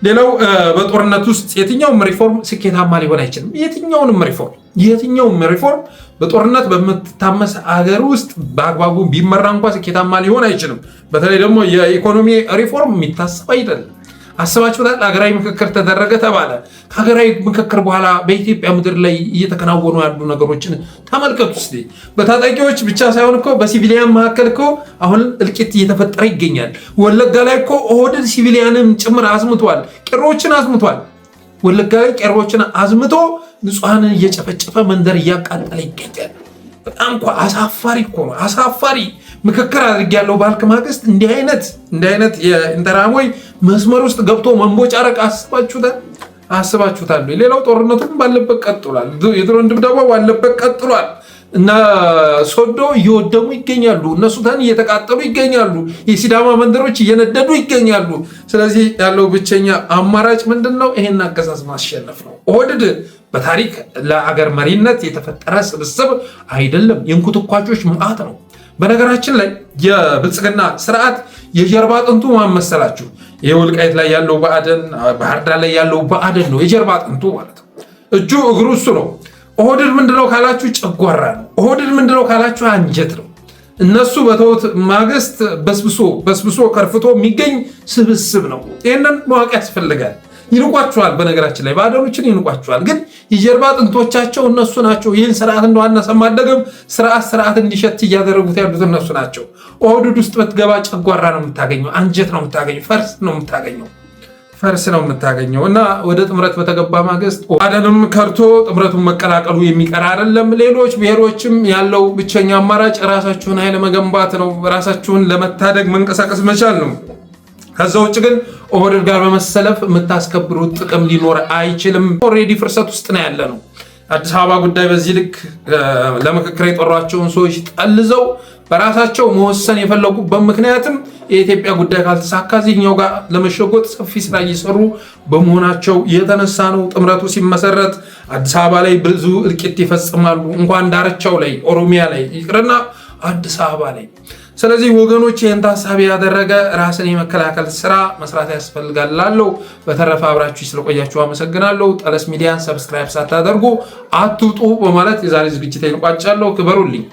ሌላው በጦርነት ውስጥ የትኛውም ሪፎርም ስኬታማ ሊሆን አይችልም። የትኛውም ሪፎርም በጦርነት በምትታመስ አገር ውስጥ በአግባቡ ቢመራ እንኳን ስኬታማ ሊሆን አይችልም። በተለይ ደግሞ የኢኮኖሚ ሪፎርም የሚታሰብ አይደለም። አስባችሁታል? ሀገራዊ ምክክር ተደረገ ተባለ። ከሀገራዊ ምክክር በኋላ በኢትዮጵያ ምድር ላይ እየተከናወኑ ያሉ ነገሮችን ተመልከቱ እስቲ። በታጣቂዎች ብቻ ሳይሆን እኮ በሲቪሊያን መካከል እኮ አሁን እልቂት እየተፈጠረ ይገኛል። ወለጋ ላይ እኮ ኦህዴድ ሲቪሊያንን ጭምር አዝምቷል፣ ቄሮዎችን አዝምቷል። ወለጋ ላይ ቄሮዎችን አዝምቶ ንጹሐንን እየጨፈጨፈ መንደር እያቃጠለ ይገኛል። በጣም እኮ አሳፋሪ እኮ ነው። አሳፋሪ ምክክር አድርጌያለሁ ባልክ ማግስት እንዲህ አይነት የኢንተራሞይ መስመር ውስጥ ገብቶ መንቦጫረቅ አስባችሁታል? ሌላው ጦርነቱም ባለበት ቀጥሏል። የድሮን ድብደባው ባለበት ቀጥሏል። እና ሶዶ እየወደሙ ይገኛሉ። እነ ሱዳን እየተቃጠሉ ይገኛሉ። የሲዳማ መንደሮች እየነደዱ ይገኛሉ። ስለዚህ ያለው ብቸኛ አማራጭ ምንድነው? ይሄን አገዛዝ ማሸነፍ ነው። ኦህዴድ በታሪክ ለአገር መሪነት የተፈጠረ ስብስብ አይደለም። የእንኩትኳቾች መዓት ነው። በነገራችን ላይ የብልጽግና ስርዓት የጀርባ አጥንቱ ማን መሰላችሁ? የወልቃይት ላይ ያለው ብአዴን፣ ባህር ዳር ላይ ያለው ብአዴን ነው የጀርባ አጥንቱ ማለት ነው። እጁ እግሩ እሱ ነው። ኦህዴድ ምንድነው ካላችሁ ጨጓራ ነው። ኦህዴድ ምንድነው ካላችሁ አንጀት ነው። እነሱ በተውት ማግስት በስብሶ ከርፍቶ የሚገኝ ስብስብ ነው። ይህንን ማወቅ ያስፈልጋል። ይንቋቸዋል። በነገራችን ላይ ብአዴኖችን ይንቋቸዋል፣ ግን የጀርባ አጥንቶቻቸው እነሱ ናቸው። ይህን ስርዓት እንደዋና ሰማደገም ስርዓት እንዲሸት እያደረጉት ያሉት እነሱ ናቸው። ኦህዴድ ውስጥ በትገባ ጨጓራ ነው የምታገኘው፣ አንጀት ነው የምታገኘው፣ ፈርስ ነው የምታገኘው። እና ወደ ጥምረት በተገባ ማግስት ብአዴንም ከርቶ ጥምረቱን መቀላቀሉ የሚቀር አይደለም። ሌሎች ብሔሮችም ያለው ብቸኛ አማራጭ ራሳችሁን ኃይል መገንባት ነው። ራሳችሁን ለመታደግ መንቀሳቀስ መቻል ነው። ከዛ ውጭ ግን ኦህዴድ ጋር በመሰለፍ የምታስከብሩት ጥቅም ሊኖር አይችልም። ኦልሬዲ ፍርሰት ውስጥ ነው ያለ ነው። አዲስ አበባ ጉዳይ በዚህ ልክ ለምክክር የጠሯቸውን ሰዎች ጠልዘው በራሳቸው መወሰን የፈለጉበት ምክንያትም የኢትዮጵያ ጉዳይ ካልተሳካ ዚህኛው ጋር ለመሸጎጥ ሰፊ ስራ እየሰሩ በመሆናቸው የተነሳ ነው። ጥምረቱ ሲመሰረት አዲስ አበባ ላይ ብዙ እልቂት ይፈጽማሉ። እንኳን ዳርቻው ላይ ኦሮሚያ ላይ ይቅርና አዲስ አበባ ላይ። ስለዚህ ወገኖች ይህን ታሳቢ ያደረገ ራስን የመከላከል ስራ መስራት ያስፈልጋል ላለው። በተረፈ አብራችሁ ስለቆያችሁ አመሰግናለሁ። ጠለስ ሚዲያን ሰብስክራይብ ሳታደርጉ አትውጡ በማለት የዛሬ ዝግጅት ይቋጫለሁ። ክበሩልኝ።